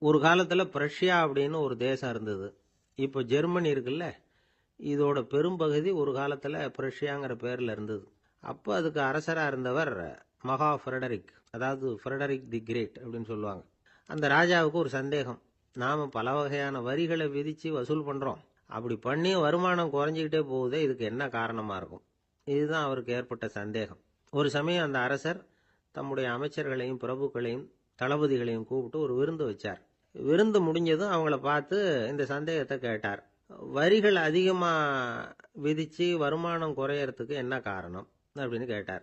ஒரு காலத்தில் பிரஷ்யா அப்படின்னு ஒரு தேசம் இருந்தது. இப்போ ஜெர்மனி இருக்குல்ல, இதோட பெரும்பகுதி ஒரு காலத்தில் பிரஷ்யாங்கிற பேரில் இருந்தது. அப்போ அதுக்கு அரசராக இருந்தவர் மகா ஃப்ரெடரிக், அதாவது ஃப்ரெடரிக் தி கிரேட் அப்படின்னு சொல்லுவாங்க. அந்த ராஜாவுக்கு ஒரு சந்தேகம். நாம் பல வகையான வரிகளை விதித்து வசூல் பண்ணுறோம், அப்படி பண்ணி வருமானம் குறைஞ்சிக்கிட்டே போகுதே, இதுக்கு என்ன காரணமாக இருக்கும்? இதுதான் அவருக்கு ஏற்பட்ட சந்தேகம். ஒரு சமயம் அந்த அரசர் தம்முடைய அமைச்சர்களையும் பிரபுக்களையும் தளபதிகளையும் கூப்பிட்டு ஒரு விருந்து வச்சார். விருந்து முடிஞ்சதும் அவங்கள பார்த்து இந்த சந்தேகத்தை கேட்டார். வரிகள் அதிகமாக விதித்து வருமானம் குறையறதுக்கு என்ன காரணம் அப்படின்னு கேட்டார்.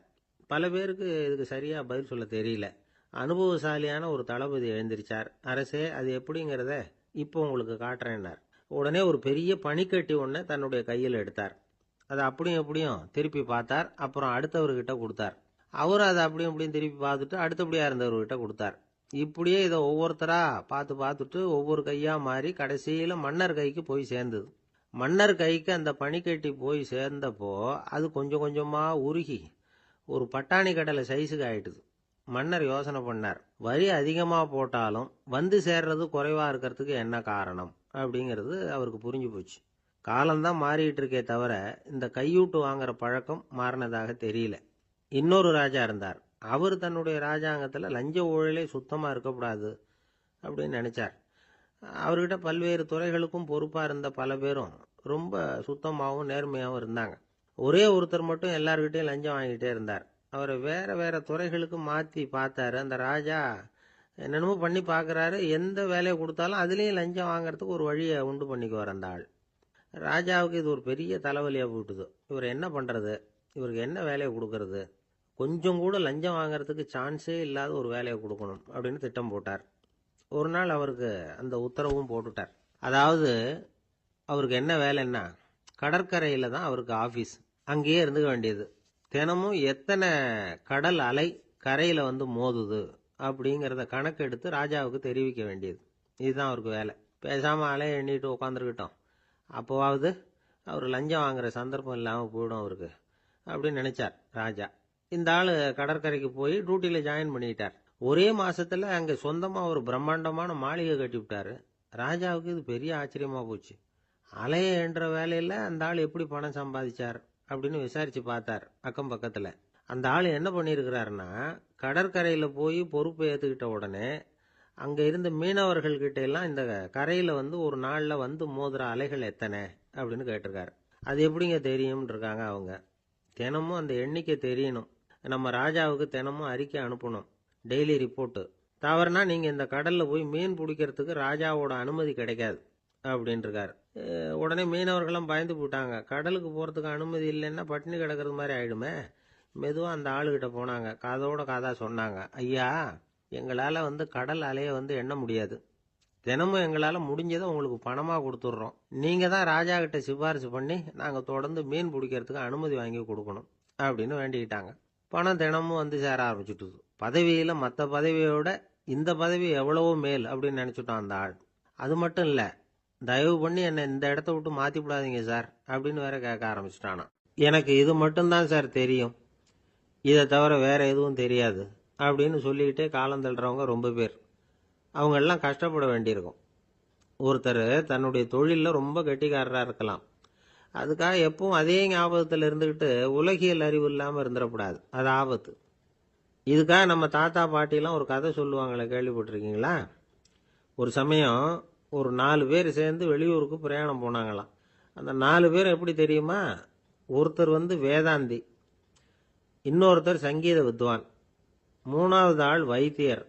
பல பேருக்கு இதுக்கு சரியாக பதில் சொல்ல தெரியல. அனுபவசாலியான ஒரு தளபதி எழுந்திருச்சார். அரசே, அது எப்படிங்கிறத இப்போ உங்களுக்கு காட்டுறேன்னார். உடனே ஒரு பெரிய பனிக்கட்டி ஒன்றை தன்னுடைய கையில் எடுத்தார். அதை அப்படியும் எப்படியும் திருப்பி பார்த்தார். அப்புறம் அடுத்தவர்கிட்ட கொடுத்தார். அவரும் அதை அப்படியும் இப்படியும் திருப்பி பார்த்துட்டு அடுத்தபடியாக இருந்தவர்கிட்ட கொடுத்தார். இப்படியே இதை ஒவ்வொருத்தரா பார்த்துட்டு ஒவ்வொரு கையா மாறி கடைசியில் மன்னர் கைக்கு போய் சேர்ந்தது. மன்னர் கைக்கு அந்த பனிக்கட்டி போய் சேர்ந்தப்போ அது கொஞ்சம் கொஞ்சமாக உருகி ஒரு பட்டாணி கடலை சைஸுக்கு ஆயிட்டுது. மன்னர் யோசனை பண்ணார், வரி அதிகமாக போட்டாலும் வந்து சேர்றது குறைவாக இருக்கிறதுக்கு என்ன காரணம் அப்படிங்கிறது அவருக்கு புரிஞ்சு போச்சு. காலம்தான் மாறிட்டு இருக்கே தவிர இந்த கையூட்டு வாங்குற பழக்கம் மாறினதாக தெரியல. இன்னொரு ராஜா இருந்தார். அவர் தன்னுடைய ராஜாங்கத்தில் லஞ்ச ஊழலே சுத்தமாக இருக்கக்கூடாது அப்படின்னு நினைச்சார். அவர்கிட்ட பல்வேறு துறைகளுக்கும் பொறுப்பாக இருந்த பல பேரும் ரொம்ப சுத்தமாகவும் நேர்மையாகவும் இருந்தாங்க. ஒரே ஒருத்தர் மட்டும் எல்லார்கிட்டையும் லஞ்சம் வாங்கிட்டே இருந்தார். அவரை வேற வேற துறைகளுக்கு மாற்றி பார்த்தாரு. அந்த ராஜா என்னென்னமோ பண்ணி பார்க்குறாரு. எந்த வேலையை கொடுத்தாலும் அதுலேயும் லஞ்சம் வாங்கிறதுக்கு ஒரு வழியை உண்டு பண்ணிக்குவார் அந்த ஆள். ராஜாவுக்கு இது ஒரு பெரிய தலைவலியாக போட்டுது. இவர் என்ன பண்ணுறது, இவருக்கு என்ன வேலையை கொடுக்கறது, கொஞ்சம் கூட லஞ்சம் வாங்கிறதுக்கு சான்ஸே இல்லாத ஒரு வேலையை கொடுக்கணும் அப்படின்னு திட்டம் போட்டார். ஒரு நாள் அவருக்கு அந்த உத்தரவும் போட்டுட்டார். அதாவது அவருக்கு என்ன வேலைன்னா, கடற்கரையில் தான் அவருக்கு ஆஃபீஸ். அங்கேயே இருந்துக்க வேண்டியது. தினமும் எத்தனை கடல் அலை கரையில் வந்து மோதுது அப்படிங்கிறத கணக்கெடுத்து ராஜாவுக்கு தெரிவிக்க வேண்டியது. இதுதான் அவருக்கு வேலை. பேசாமல் அலையை எண்ணிட்டு உட்காந்துருக்கிட்டோம், அப்போவாவது அவர் லஞ்சம் வாங்குற சந்தர்ப்பம் இல்லாமல் போயிடும் அவருக்கு அப்படின்னு நினைச்சார் ராஜா. இந்த ஆள் கடற்கரைக்கு போய் டியூட்டியில் ஜாயின் பண்ணிட்டார். ஒரே மாசத்துல அங்கே சொந்தமாக ஒரு பிரம்மாண்டமான மாளிகை கட்டி விட்டாரு. ராஜாவுக்கு இது பெரிய ஆச்சரியமாக போச்சு. அலையை என்ற வேலையில் அந்த ஆள் எப்படி பணம் சம்பாதிச்சார் அப்படின்னு விசாரித்து பார்த்தார் அக்கம் பக்கத்தில். அந்த ஆள் என்ன பண்ணியிருக்கிறாருன்னா, கடற்கரையில் போய் பொறுப்பை ஏற்றுக்கிட்ட உடனே அங்கே இருந்த மீனவர்கள்கிட்ட எல்லாம் இந்த கரையில் வந்து ஒரு நாளில் வந்து மோதுற அலைகள் எத்தனை அப்படின்னு கேட்டிருக்காரு. அது எப்படிங்க தெரியும்னு இருக்காங்க அவங்க. தினமும் அந்த எண்ணிக்கை தெரியணும். நம்ம ராஜாவுக்கு தினமும் அறிக்கை அனுப்பணும், டெய்லி ரிப்போர்ட்டு. தவறுனா நீங்கள் இந்த கடலில் போய் மீன் பிடிக்கிறதுக்கு ராஜாவோட அனுமதி கிடைக்காது அப்படின்ட்டுருக்காரு. உடனே மீனவர்களும் பயந்து போட்டாங்க. கடலுக்கு போகிறதுக்கு அனுமதி இல்லைன்னா பட்டினி கிடக்கிறது மாதிரி ஆகிடுமே. மெதுவாக அந்த ஆளுகிட்ட போனாங்க. காதோட காதாக சொன்னாங்க, ஐயா, எங்களால் வந்து கடல் அலையை வந்து எண்ண முடியாது. தினமும் எங்களால் முடிஞ்சதை உங்களுக்கு பணமாக கொடுத்துட்றோம். நீங்கள் தான் ராஜா கிட்ட சிபாரிசு பண்ணி நாங்கள் தொடர்ந்து மீன் பிடிக்கிறதுக்கு அனுமதி வாங்கி கொடுக்கணும் அப்படின்னு வேண்டிக்கிட்டாங்க. பணம் தினமும் வந்து சேர ஆரம்பிச்சுட்டுது. பதவியில் மற்ற பதவியோட இந்த பதவி எவ்வளவோ மேல் அப்படின்னு நினச்சிட்டோம் அந்த ஆள். அது மட்டும் இல்லை, தயவு பண்ணி என்னை இந்த இடத்த விட்டு மாற்றி விடாதீங்க சார் அப்படின்னு வேற கேட்க ஆரம்பிச்சிட்டானா. எனக்கு இது மட்டும்தான் சார் தெரியும், இதை தவிர வேற எதுவும் தெரியாது அப்படின்னு சொல்லிக்கிட்டே காலம் தள்ளுறவங்க ரொம்ப பேர். அவங்கெல்லாம் கஷ்டப்பட வேண்டியிருக்கும். ஒருத்தர் தன்னுடைய தொழிலில் ரொம்ப கெட்டிக்காரராக இருக்கலாம். அதுக்காக எப்பவும் அதே ஞாபகத்தில் இருந்துக்கிட்டு உலகியல் அறிவு இல்லாமல் இருந்துடக்கூடாது. அது ஆபத்து. இதுக்காக நம்ம தாத்தா பாட்டிலாம் ஒரு கதை சொல்லுவாங்களே, கேள்விப்பட்டிருக்கீங்களா? ஒரு சமயம் ஒரு 4 பேர் சேர்ந்து வெளியூருக்கு பிரயாணம் போனாங்களாம். அந்த 4 பேர் எப்படி தெரியுமா? ஒருத்தர் வந்து வேதாந்தி, இன்னொருத்தர் சங்கீத வித்வான், 3வது ஆள் வைத்தியர்,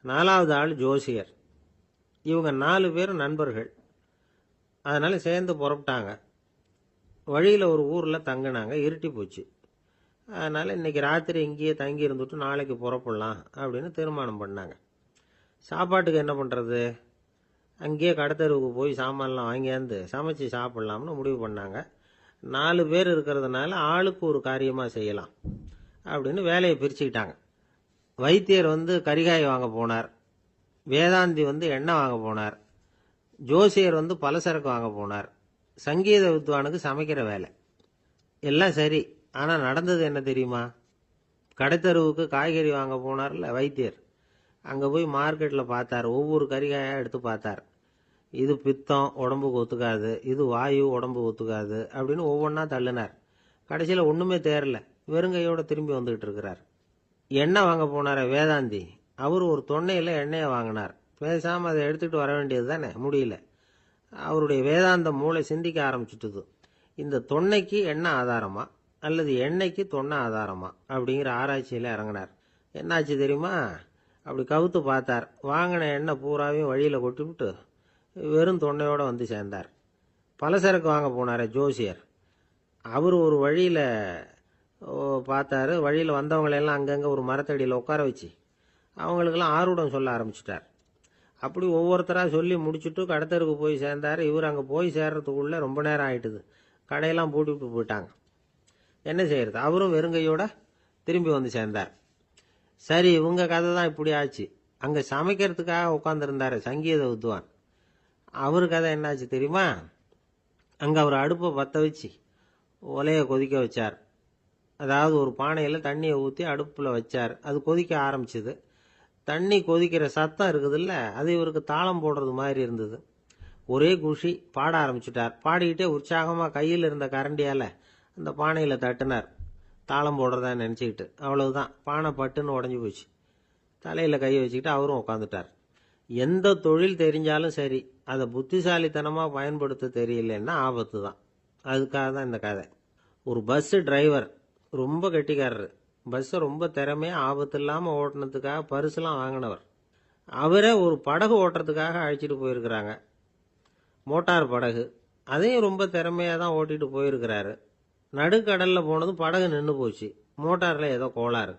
4வது ஆள் ஜோசியர். இவங்க 4 பேரும் நண்பர்கள். அதனால சேர்ந்து புறப்பட்டாங்க. வழியில் ஒரு ஊரில் தங்கினாங்க. இருட்டி போச்சு. அதனால் இன்றைக்கி ராத்திரி இங்கேயே தங்கி இருந்துட்டு நாளைக்கு புறப்படலாம் அப்படின்னு தீர்மானம் பண்ணாங்க. சாப்பாட்டுக்கு என்ன பண்ணுறது? அங்கேயே கடத்தெருவுக்கு போய் சாமான்லாம் வாங்கியாந்து சமைச்சு சாப்பிட்லாம்னு முடிவு பண்ணாங்க. 4 பேர் இருக்கிறதுனால ஆளுக்கு ஒரு காரியமாக செய்யலாம் அப்படின்னு வேலையை பிரிச்சுக்கிட்டாங்க. வைத்தியர் வந்து கரிகாய் வாங்க போனார், வேதாந்தி வந்து எண்ணெய் வாங்க போனார், ஜோசியர் வந்து பலசரக்கு வாங்க போனார், சங்கீத வித்வானுக்கு சமைக்கிற வேலை. எல்லாம் சரி, ஆனால் நடந்தது என்ன தெரியுமா? கடைத்தருவுக்கு காய்கறி வாங்க போனார்ல வைத்தியர், அங்கே போய் மார்க்கெட்டில் பார்த்தார். ஒவ்வொரு கறிகாயாக எடுத்து பார்த்தார். இது பித்தம், உடம்புக்கு ஒத்துக்காது, இது வாயு, உடம்புக்கு ஒத்துக்காது அப்படின்னு ஒவ்வொன்றா தள்ளினார். கடைசியில் ஒன்றுமே தேரல. வெறுங்கையோட திரும்பி வந்துகிட்டு இருக்கிறார். எண்ணெய் வாங்க போனார வேதாந்தி, அவர் ஒரு தொன்னையில் எண்ணெயை வாங்கினார். பேசாமல் அதை எடுத்துகிட்டு வர வேண்டியது தானே, முடியல. அவருடைய வேதாந்த மூளை சிந்திக்க ஆரம்பிச்சுட்டுது. இந்த தொன்னைக்கு எண்ணெய் ஆதாரமா அல்லது எண்ணெய்க்கு தொன்னை ஆதாரமா அப்படிங்கிற ஆராய்ச்சியில் இறங்கினார். என்னாச்சு தெரியுமா? அப்படி கவுத்து பார்த்தார். வாங்கின எண்ணெய் பூராவையும் வழியில் கொட்டிவிட்டு வெறும் தொன்னையோடு வந்து சேர்ந்தார். பலசரக்கு வாங்க போனார் ஜோசியர். அவர் ஒரு வழியில் பார்த்தாரு. வழியில் வந்தவங்களெல்லாம் அங்கங்கே ஒரு மரத்தடியில் உட்கார வச்சு அவங்களுக்கெல்லாம் ஆர்வம் சொல்ல ஆரம்பிச்சிட்டார். அப்படி ஒவ்வொருத்தராக சொல்லி முடிச்சுட்டு கடத்தருக்கு போய் சேர்ந்தார். இவர் அங்கே போய் சேர்றதுக்குள்ளே ரொம்ப நேரம் ஆகிட்டுது. கடையெல்லாம் பூட்டிவிட்டு போயிட்டாங்க. என்ன செய்யறது? அவரும் வெறுங்கையோட திரும்பி வந்து சேர்ந்தார். சரி, இவங்க கதை தான் இப்படி ஆச்சு. அங்கே சமைக்கிறதுக்காக உட்காந்துருந்தார் சங்கீத வித்வான். அவரு கதை என்னாச்சு தெரியுமா? அங்கே அவர் அடுப்பை பற்ற வச்சு ஒலையை கொதிக்க வச்சார். அதாவது ஒரு பானையில் தண்ணியை ஊற்றி அடுப்பில் வச்சார். அது கொதிக்க ஆரம்பிச்சுது. தண்ணி கொதிக்கிற சத்தம் இருக்குதுல்ல, அது இவருக்கு தாளம் போடுறது மாதிரி இருந்தது. ஒரே குஷி, பாட ஆரம்பிச்சுட்டார். பாடிக்கிட்டே உற்சாகமாக கையில் இருந்த கரண்டியால் அந்த பானையில் தட்டினார், தாளம் போடுறதா நினச்சிக்கிட்டு. அவ்வளவுதான், பானை பட்டுன்னு உடஞ்சி போச்சு. தலையில் கையை வச்சுக்கிட்டு அவரும் உட்காந்துட்டார். எந்த தொழில் தெரிஞ்சாலும் சரி, அதை புத்திசாலித்தனமாக பயன்படுத்த தெரியலன்னா ஆபத்து தான். அதுக்காக தான் இந்த கதை. ஒரு பஸ்ஸு டிரைவர் ரொம்ப கெட்டிக்காரரு. பஸ்ஸை ரொம்ப திறமையாக ஆபத்து இல்லாமல் ஓட்டினதுக்காக பரிசுலாம் வாங்கினவர். அவரே ஒரு படகு ஓட்டுறதுக்காக அழைச்சிட்டு போயிருக்கிறாங்க, மோட்டார் படகு. அதையும் ரொம்ப திறமையாக தான் ஓட்டிட்டு போயிருக்கிறாரு. நடுக்கடலில் போனதும் படகு நின்று போச்சு. மோட்டாரில் ஏதோ கோளாறு.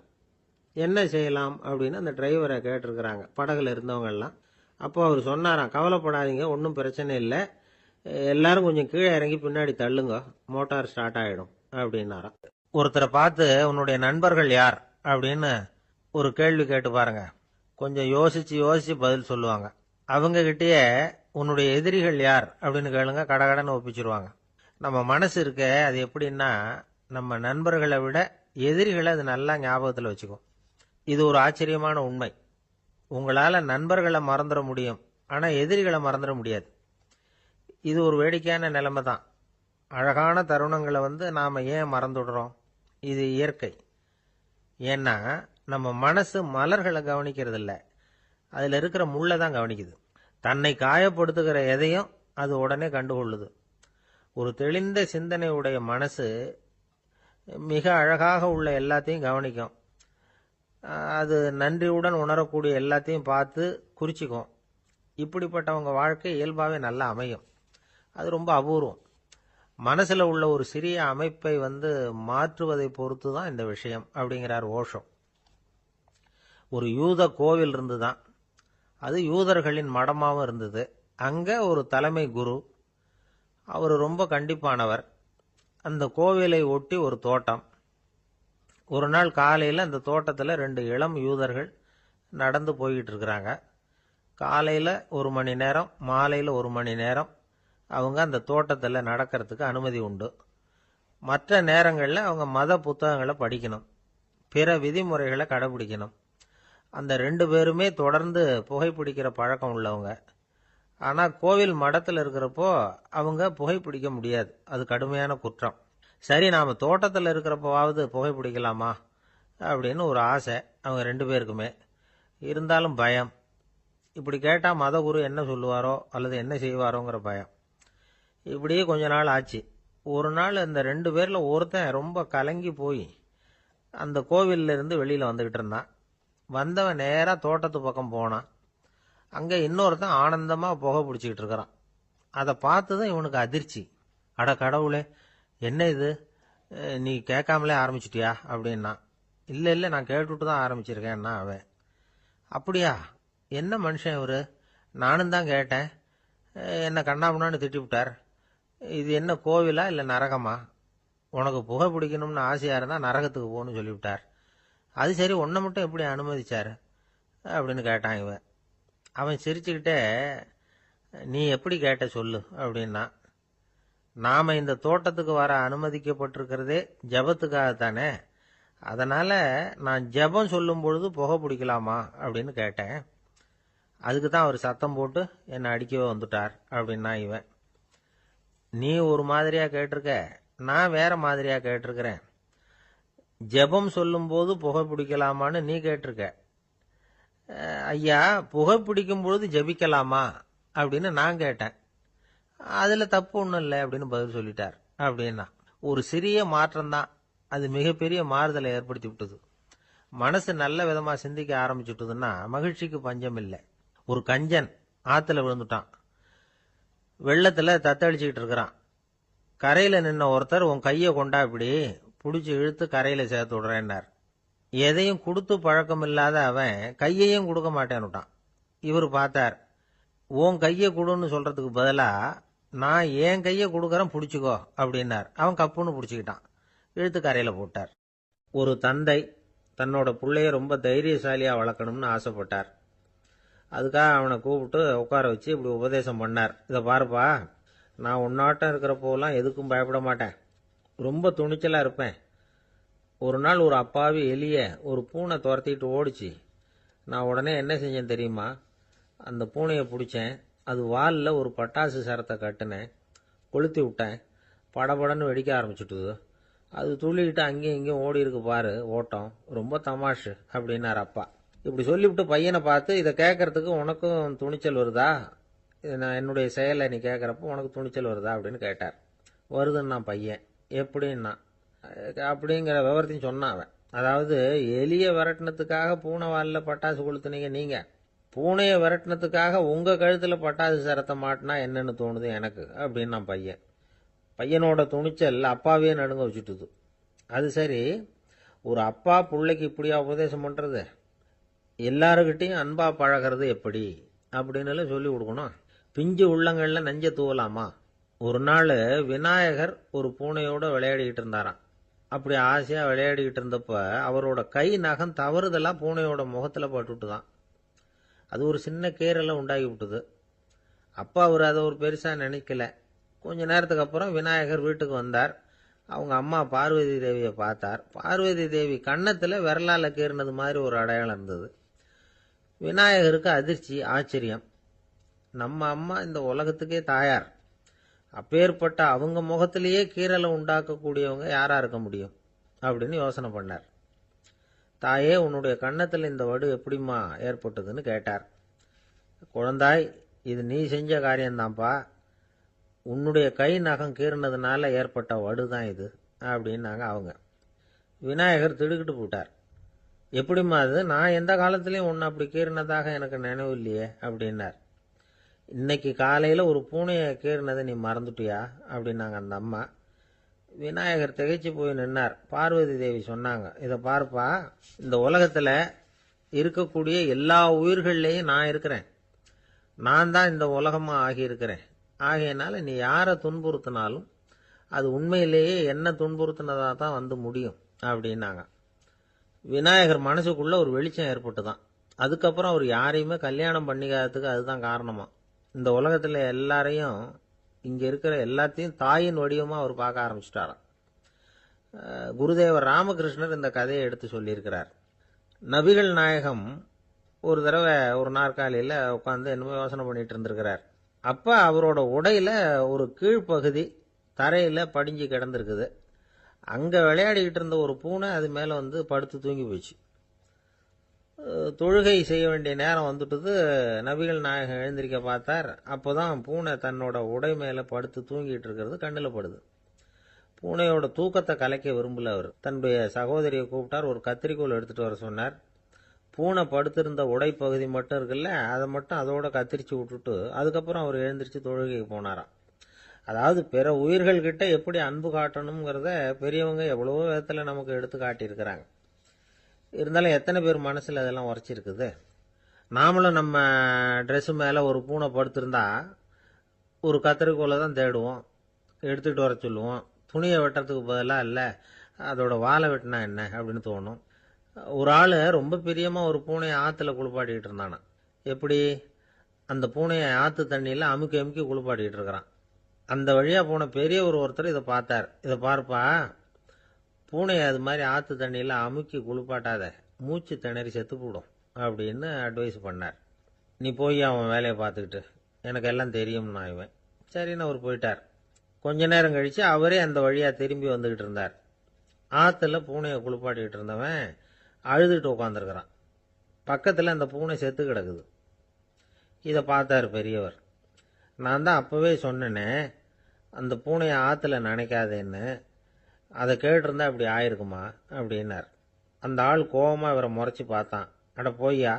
என்ன செய்யலாம் அப்படின்னு அந்த டிரைவரை கேட்டிருக்கிறாங்க படகுல இருந்தவங்கெல்லாம். அப்போ அவர் சொன்னாராம், கவலைப்படாதீங்க, ஒன்றும் பிரச்சனை இல்லை, எல்லாரும் கொஞ்சம் கீழே இறங்கி பின்னாடி தள்ளுங்க, மோட்டார் ஸ்டார்ட் ஆகிடும் அப்படின்னாராம். ஒருத்தரை பார்த்து உன்னுடைய நண்பர்கள் யார் அப்படின்னு ஒரு கேள்வி கேட்டு பாருங்க. கொஞ்சம் யோசிச்சு யோசிச்சு பதில் சொல்லுவாங்க. அவங்க கிட்டேயே உன்னுடைய எதிரிகள் யார் அப்படின்னு கேளுங்க, கடகடன்னு ஒப்பிச்சிருவாங்க. நம்ம மனசு இருக்க, அது எப்படின்னா நம்ம நண்பர்களை விட எதிரிகளை அது நல்லா ஞாபகத்தில் வச்சுக்கும். இது ஒரு ஆச்சரியமான உண்மை. உங்களால் நண்பர்களை மறந்துட முடியும், ஆனால் எதிரிகளை மறந்துட முடியாது. இது ஒரு வேடிக்கையான நிலைமை தான். அழகான தருணங்களை நாம் ஏன் மறந்துடுறோம்? இது இயற்கை. ஏன்னா நம்ம மனசு மலர்களை கவனிக்கிறது இல்லை, அதில் இருக்கிற முள்ளை தான் கவனிக்குது. தன்னை காயப்படுத்துகிற எதையும் அது உடனே கண்டுகொள்ளுது. ஒரு தெளிந்த சிந்தனை உடைய மனசு மிக அழகாக உள்ள எல்லாத்தையும் கவனிக்கும். அது நன்றியுடன் உணரக்கூடிய எல்லாத்தையும் பார்த்து குறிச்சிக்கும். இப்படிப்பட்டவங்க வாழ்க்கை இயல்பாகவே நல்லா அமையும். அது ரொம்ப அபூர்வம். மனசில் உள்ள ஒரு சிறிய அமைப்பை மாற்றுவதை பொறுத்து தான் இந்த விஷயம் அப்படிங்கிறார் ஓஷோ. ஒரு யூத கோவில் இருந்துதான். அது யூதர்களின் மடமாகவும் இருந்தது. அங்கே ஒரு தலைமை குரு, அவர் ரொம்ப கண்டிப்பானவர். அந்த கோவிலை ஒட்டி ஒரு தோட்டம். ஒரு நாள் காலையில் அந்த தோட்டத்தில் 2 இளம் யூதர்கள் நடந்து போய்கிட்டு இருக்கிறாங்க. காலையில் 1 மணி நேரம், மாலையில் 1 மணி நேரம் அவங்க அந்த தோட்டத்தில் நடக்கிறதுக்கு அனுமதி உண்டு. மற்ற நேரங்களில் அவங்க மத புத்தகங்களை படிக்கணும், பிற விதிமுறைகளை கடைபிடிக்கணும். அந்த 2 பேருமே தொடர்ந்து புகைப்பிடிக்கிற பழக்கம் உள்ளவங்க. ஆனால் கோவில் மடத்தில் இருக்கிறப்போ அவங்க புகைப்பிடிக்க முடியாது, அது கடுமையான குற்றம். சரி, நாம் தோட்டத்தில் இருக்கிறப்போவாவது புகைப்பிடிக்கலாமா அப்படின்னு ஒரு ஆசை அவங்க 2 பேருக்குமே. இருந்தாலும் பயம். இப்படி கேட்டால் மதகுரு என்ன சொல்லுவாரோ அல்லது என்ன செய்வாரோங்கிற பயம். இப்படியே கொஞ்ச நாள் ஆச்சு. ஒரு நாள் இந்த 2 பேரில் ஒருத்தன் ரொம்ப கலங்கி போய் அந்த கோவிலில் இருந்து வெளியில் வந்துக்கிட்டு இருந்தான். வந்தவன் நேராக தோட்டத்து பக்கம் போனான். அங்கே இன்னொருத்தன் ஆனந்தமாக புகை பிடிச்சிக்கிட்டு இருக்கிறான். அதை பார்த்து தான் இவனுக்கு அதிர்ச்சி. அட கடவுளே, என்ன இது, நீ கேட்காமலே ஆரம்பிச்சிட்டியா அப்படின்னா. இல்லை இல்லை, நான் கேட்டுவிட்டு தான் ஆரம்பிச்சிருக்கேன்னா அவன். அப்படியா, என்ன மனுஷன் இவர், நானும் தான் கேட்டேன், என்ன கண்ணாமுன்னான்னு திட்டிவிட்டார். இது என்ன கோவிலா இல்லை நரகமா? உனக்கு புகை பிடிக்கணும்னு ஆசையாக இருந்தால் நரகத்துக்கு போகணும்னு சொல்லிவிட்டார். அது சரி, உன்னை மட்டும் எப்படி அனுமதிச்சார் அப்படின்னு கேட்டான் இவன். அவன் சிரிச்சுக்கிட்டே, நீ எப்படி கேட்ட சொல்லு அப்படின்னா. நாம் இந்த தோட்டத்துக்கு வர அனுமதிக்கப்பட்டிருக்கிறதே ஜபத்துக்காகத்தானே, அதனால நான் ஜெபம் சொல்லும் பொழுது புகை பிடிக்கலாமா அப்படின்னு கேட்டேன். அதுக்கு தான் அவர் சத்தம் போட்டு என்னை அடிக்கவே வந்துட்டார் அப்படின்னா இவன். நீ ஒரு மாதிரியா கேட்டிருக்க, நான் வேற மாதிரியா கேட்டிருக்கிறேன். ஜெபம் சொல்லும் போது புகை பிடிக்கலாமான்னு நீ கேட்டிருக்க. ஐயா, புகை பிடிக்கும் பொழுது ஜெபிக்கலாமா அப்படின்னு நான் கேட்டேன். அதுல தப்பு ஒன்றும் இல்லை அப்படின்னு பதில் சொல்லிட்டார் அப்படின்னா. ஒரு சிறிய மாற்றம் தான் அது மிகப்பெரிய மாறுதலை ஏற்படுத்தி விட்டது. மனசு நல்ல விதமா சிந்திக்க ஆரம்பிச்சுட்டுதுன்னா மகிழ்ச்சிக்கு பஞ்சம் இல்லை. ஒரு கஞ்சன் ஆத்துல விழுந்துட்டான். வெள்ளத்துல தத்தளிச்சுக்கிட்டு இருக்கிறான். கரையில நின்ன ஒருத்தர் உன் கையை கொண்டா இப்படி புடிச்சு இழுத்து கரையில சேர்த்து விடுறேன்னார். எதையும் கொடுத்து பழக்கம் இல்லாத அவன் கையையும் கொடுக்க மாட்டேன்னுட்டான். இவர் பார்த்தார். உன் கையை கொடுன்னு சொல்றதுக்கு பதிலா நான் என் கையை கொடுக்கறேன் புடிச்சுக்கோ அப்படின்னார். அவன் கப்புன்னு புடிச்சுக்கிட்டான். இழுத்து கரையில போட்டார். ஒரு தந்தை தன்னோட பிள்ளைய ரொம்ப தைரியசாலியா வளர்க்கணும்னு ஆசைப்பட்டார். அதுக்காக அவனை கூப்பிட்டு உட்கார வச்சு இப்படி உபதேசம் பண்ணார். இதை பாருப்பா, நான் உன்னாட்டம் இருக்கிறப்போலாம் எதுக்கும் பயப்பட மாட்டேன். ரொம்ப துணிச்சலா இருப்பேன். ஒரு நாள் ஒரு அப்பாவி எலிய ஒரு பூனை துரத்திட்டு ஓடிச்சு. நான் உடனே என்ன செஞ்சேன் தெரியுமா? அந்த பூனையை பிடிச்சேன். அது வாலில் ஒரு பட்டாசு சரத்தை கட்டினேன். கொளுத்தி விட்டேன். படபடன்னு வெடிக்க ஆரம்பிச்சுட்டுது. அது துள்ளிக்கிட்டு அங்கேயும் இங்கேயும் ஓடி இருக்கு பாரு ஓட்டம். ரொம்ப தமாஷு அப்படின்னார் அப்பா. இப்படி சொல்லிவிட்டு பையனை பார்த்து, இதை கேட்கறதுக்கு உனக்கும் துணிச்சல் வருதா? நான் என்னுடைய செயலை நீ கேட்கறப்ப உனக்கு துணிச்சல் வருதா அப்படின்னு கேட்டார். வருதுன்னா பையன். எப்படின்னா அப்படிங்கிற விவரத்தையும் சொன்னான் அவன். அதாவது எலிய விரட்டினத்துக்காக பூனை வாலில் பட்டாசு கொளுத்துனீங்க நீங்க. பூனையை விரட்டினத்துக்காக உங்க கழுத்துல பட்டாசு சரத்தை மாட்டினா என்னன்னு தோணுது எனக்கு அப்படின்னு நான் பையன். பையனோட துணிச்சல் அப்பாவே நடுங்க வச்சுட்டுது. அது சரி, ஒரு அப்பா பிள்ளைக்கு இப்படியா உபதேசம் பண்றது? எல்லாருக்கிட்டையும் அன்பா பழகிறது எப்படி அப்படின்னு சொல்லி கொடுக்கணும். பிஞ்சு உள்ளங்கள்ல நெஞ்ச தூவலாமா? ஒரு நாள் விநாயகர் ஒரு பூனையோட விளையாடிக்கிட்டு இருந்தாராம். அப்படி ஆசையா விளையாடிக்கிட்டு இருந்தப்ப அவரோட கை நகம் தவறுதலா பூனையோட முகத்துல பட்டுட்டுதான். அது ஒரு சின்ன கீறலை உண்டாகி விட்டுது. அப்பா அவர் அதை ஒரு பெருசா நினைக்கல. கொஞ்ச நேரத்துக்கு அப்புறம் விநாயகர் வீட்டுக்கு வந்தார். அவங்க அம்மா பார்வதி தேவியை பார்த்தார். பார்வதி தேவி கன்னத்துல விரலால கீறினது மாதிரி ஒரு அடையாளம் இருந்தது. விநாயகருக்கு அதிர்ச்சி, ஆச்சரியம். நம்ம அம்மா இந்த உலகத்துக்கே தாயார். அப்பேற்பட்ட அவங்க முகத்திலேயே கீறலை உண்டாக்கக்கூடியவங்க யாரா இருக்க முடியும் அப்படின்னு யோசனை பண்ணார். தாயே, உன்னுடைய கன்னத்தில் இந்த வடு எப்படிம்மா ஏற்பட்டதுன்னு கேட்டார். குழந்தாய், இது நீ செஞ்ச காரியம்தான்ப்பா. உன்னுடைய கை நகம் கீறினதுனால ஏற்பட்ட வடு தான் இது அப்படின்னாங்க அவங்க. விநாயகர் திடுக்கிட்டு போட்டார். எப்படிம்மா அது? நான் எந்த காலத்திலையும் உன்னை அப்படி கீறினதாக எனக்கு நினைவு இல்லையே அப்படின்னார். இன்னைக்கு காலையில ஒரு பூனையை கீறினதை நீ மறந்துட்டியா அப்படின்னாங்க அந்த அம்மா. விநாயகர் திகைச்சு போய் நின்னார். பார்வதி தேவி சொன்னாங்க, இதை பார்ப்பா, இந்த உலகத்துல இருக்கக்கூடிய எல்லா உயிர்கள்லையும் நான் இருக்கிறேன். நான் தான் இந்த உலகமா ஆகியிருக்கிறேன். ஆகையினால நீ யாரை துன்புறுத்தினாலும் அது உண்மையிலேயே என்ன துன்புறுத்தினதா தான் வந்து முடியும் அப்படின்னாங்க. விநாயகர் மனசுக்குள்ள ஒரு வெளிச்சம் ஏற்பட்டுதான். அதுக்கப்புறம் அவர் யாரையுமே கல்யாணம் பண்ணிக்காததுக்கு அதுதான் காரணமா. இந்த உலகத்துல எல்லாரையும், இங்க இருக்கிற எல்லாத்தையும் தாயின் வடிவமா அவர் பார்க்க ஆரம்பிச்சிட்டாராம். குருதேவர் ராமகிருஷ்ணர் இந்த கதையை எடுத்து சொல்லியிருக்கிறார். நபிகள் நாயகம் ஒரு தடவை ஒரு நாற்காலியில உட்காந்து என்னமோ யோசனை பண்ணிட்டு இருந்திருக்கிறார். அப்ப அவரோட உடையில ஒரு கீழ்ப்பகுதி தரையில படிஞ்சு கிடந்திருக்குது. அங்க விளையாடிக்கிட்டு இருந்த ஒரு பூனை அது மேல வந்து படுத்து தூங்கி போச்சு. தொழுகை செய்ய வேண்டிய நேரம் வந்துட்டது. நபிகள் நாயகம் எழுந்திருக்க பார்த்தார். அப்போதான் பூனை தன்னோட உடை மேல படுத்து தூங்கிட்டு இருக்கிறது கண்ணில் படுது. பூனையோட தூக்கத்தை கலைக்க விரும்பல அவர். தன்னுடைய சகோதரியை கூப்பிட்டார். ஒரு கத்திரிக்கோல் எடுத்துட்டு வர சொன்னார். பூனை படுத்திருந்த உடை பகுதி மட்டும் இருக்குல்ல, அதை மட்டும் அதோட கத்திரிச்சு விட்டுட்டு அதுக்கப்புறம் அவர் எழுந்திரிச்சு தொழுகைக்கு போனாராம். அதாவது பிற உயிர்கள் கிட்ட எப்படி அன்பு காட்டணுங்கிறத பெரியவங்க எவ்வளவோ விதத்துல நமக்கு எடுத்து காட்டியிருக்கிறாங்க. இருந்தாலும் எத்தனை பேர் மனசுல அதெல்லாம் உரைச்சிருக்குது? நாமளும் நம்ம ட்ரெஸ் மேல ஒரு பூனை படுத்திருந்தா ஒரு கத்திரிக்கோலை தான் தேடுவோம், எடுத்துட்டு வர சொல்லுவோம். துணியை வெட்டுறதுக்கு பதிலாக இல்லை அதோட வாழை வெட்டினா என்ன அப்படின்னு தோணும். ஒரு ஆள் ரொம்ப பிரியமா ஒரு பூனையை ஆத்துல குளிப்பாட்டிக்கிட்டு இருந்தானா. எப்படி? அந்த பூனையை ஆத்து தண்ணியில அமுக்கி அமுக்கி குளிப்பாட்டிக்கிட்டு இருக்கிறான். அந்த வழியா போன பெரிய ஒருத்தர் இதை பார்த்தார். இதை பார்ப்பா, பூனையை அது மாதிரி ஆற்று தண்ணியில் அமுக்கி குளிப்பாட்டாத, மூச்சு திணறி செத்து போடும் அப்படின்னு அட்வைஸ் பண்ணார். நீ போய் அவன் வேலையை பார்த்துக்கிட்டு, எனக்கு எல்லாம் தெரியும்னா இவன். சரின்னு அவர் போயிட்டார். கொஞ்ச நேரம் கழித்து அவரே அந்த வழியாக திரும்பி வந்துக்கிட்டு இருந்தார். ஆற்றுல பூனையை குளிப்பாட்டிக்கிட்டு இருந்தவன் அழுதுகிட்டு உட்காந்துருக்கிறான். பக்கத்தில் அந்த பூனை செத்து கிடக்குது. இதை பார்த்தார் பெரியவர். நான் தான் அப்போவே சொன்னேனே அந்த பூனையை ஆற்றுல நினைக்காதேன்னு, அதை கேட்டிருந்தா இப்படி ஆயிருக்குமா அப்படின்னார். அந்த ஆள் கோபமாக இவரை முறைச்சி பார்த்தான். அட போய்யா,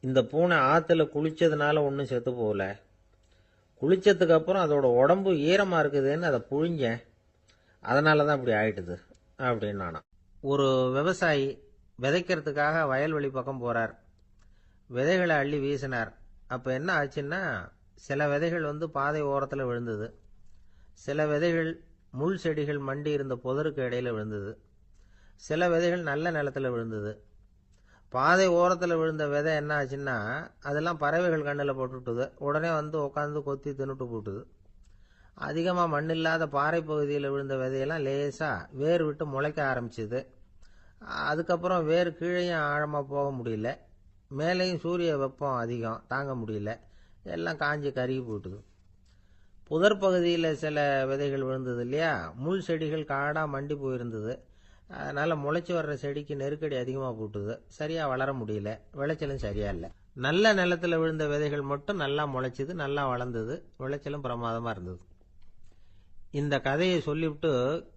இந்த பூனை ஆற்றுல குளித்ததுனால ஒன்றும் செத்து போகல, குளித்ததுக்கு அப்புறம் அதோட உடம்பு ஈரமாக இருக்குதுன்னு அதை புழிஞ்சேன், அதனால தான் இப்படி ஆயிட்டுது அப்படின்னு நானா. ஒரு விவசாயி விதைக்கிறதுக்காக வயல்வெளி பக்கம் போகிறார். விதைகளை அள்ளி வீசினார். அப்போ என்ன ஆச்சுன்னா, சில விதைகள் பாதை ஓரத்தில் விழுந்தது, சில விதைகள் முள் செடிகள் மண்டி இருந்த புதருக்கு இடையில விழுந்தது, சில விதைகள் நல்ல நிலத்தில் விழுந்தது. பாதை ஓரத்தில் விழுந்த விதை என்ன ஆச்சுன்னா, அதெல்லாம் பறவைகள் கண்ணில் போட்டுவிட்டுது. உடனே உட்காந்து கொத்தி தின்னுட்டு போட்டுது. அதிகமாக மண் இல்லாத பாறை பகுதியில் விழுந்த விதையெல்லாம் லேசாக வேர் விட்டு முளைக்க ஆரம்பிச்சுது. அதுக்கப்புறம் வேர் கீழேயும் ஆழமாக போக முடியல, மேலேயும் சூரிய வெப்பம் அதிகம் தாங்க முடியல, எல்லாம் காஞ்சி கருகி போட்டுது. புதர் பகுதியில் சில விதைகள் விழுந்தது இல்லையா, முள் செடிகள் காடாக மண்டி போயிருந்தது. அதனால் முளைச்சி வர்ற செடிக்கு நெருக்கடி அதிகமாக போட்டுது, சரியாக வளர முடியல, விளைச்சலும் சரியா இல்லை. நல்ல நிலத்தில் விழுந்த விதைகள் மட்டும் நல்லா முளைச்சிது, நல்லா வளர்ந்தது, விளைச்சலும் பிரமாதமாக இருந்தது. இந்த கதையை சொல்லிவிட்டு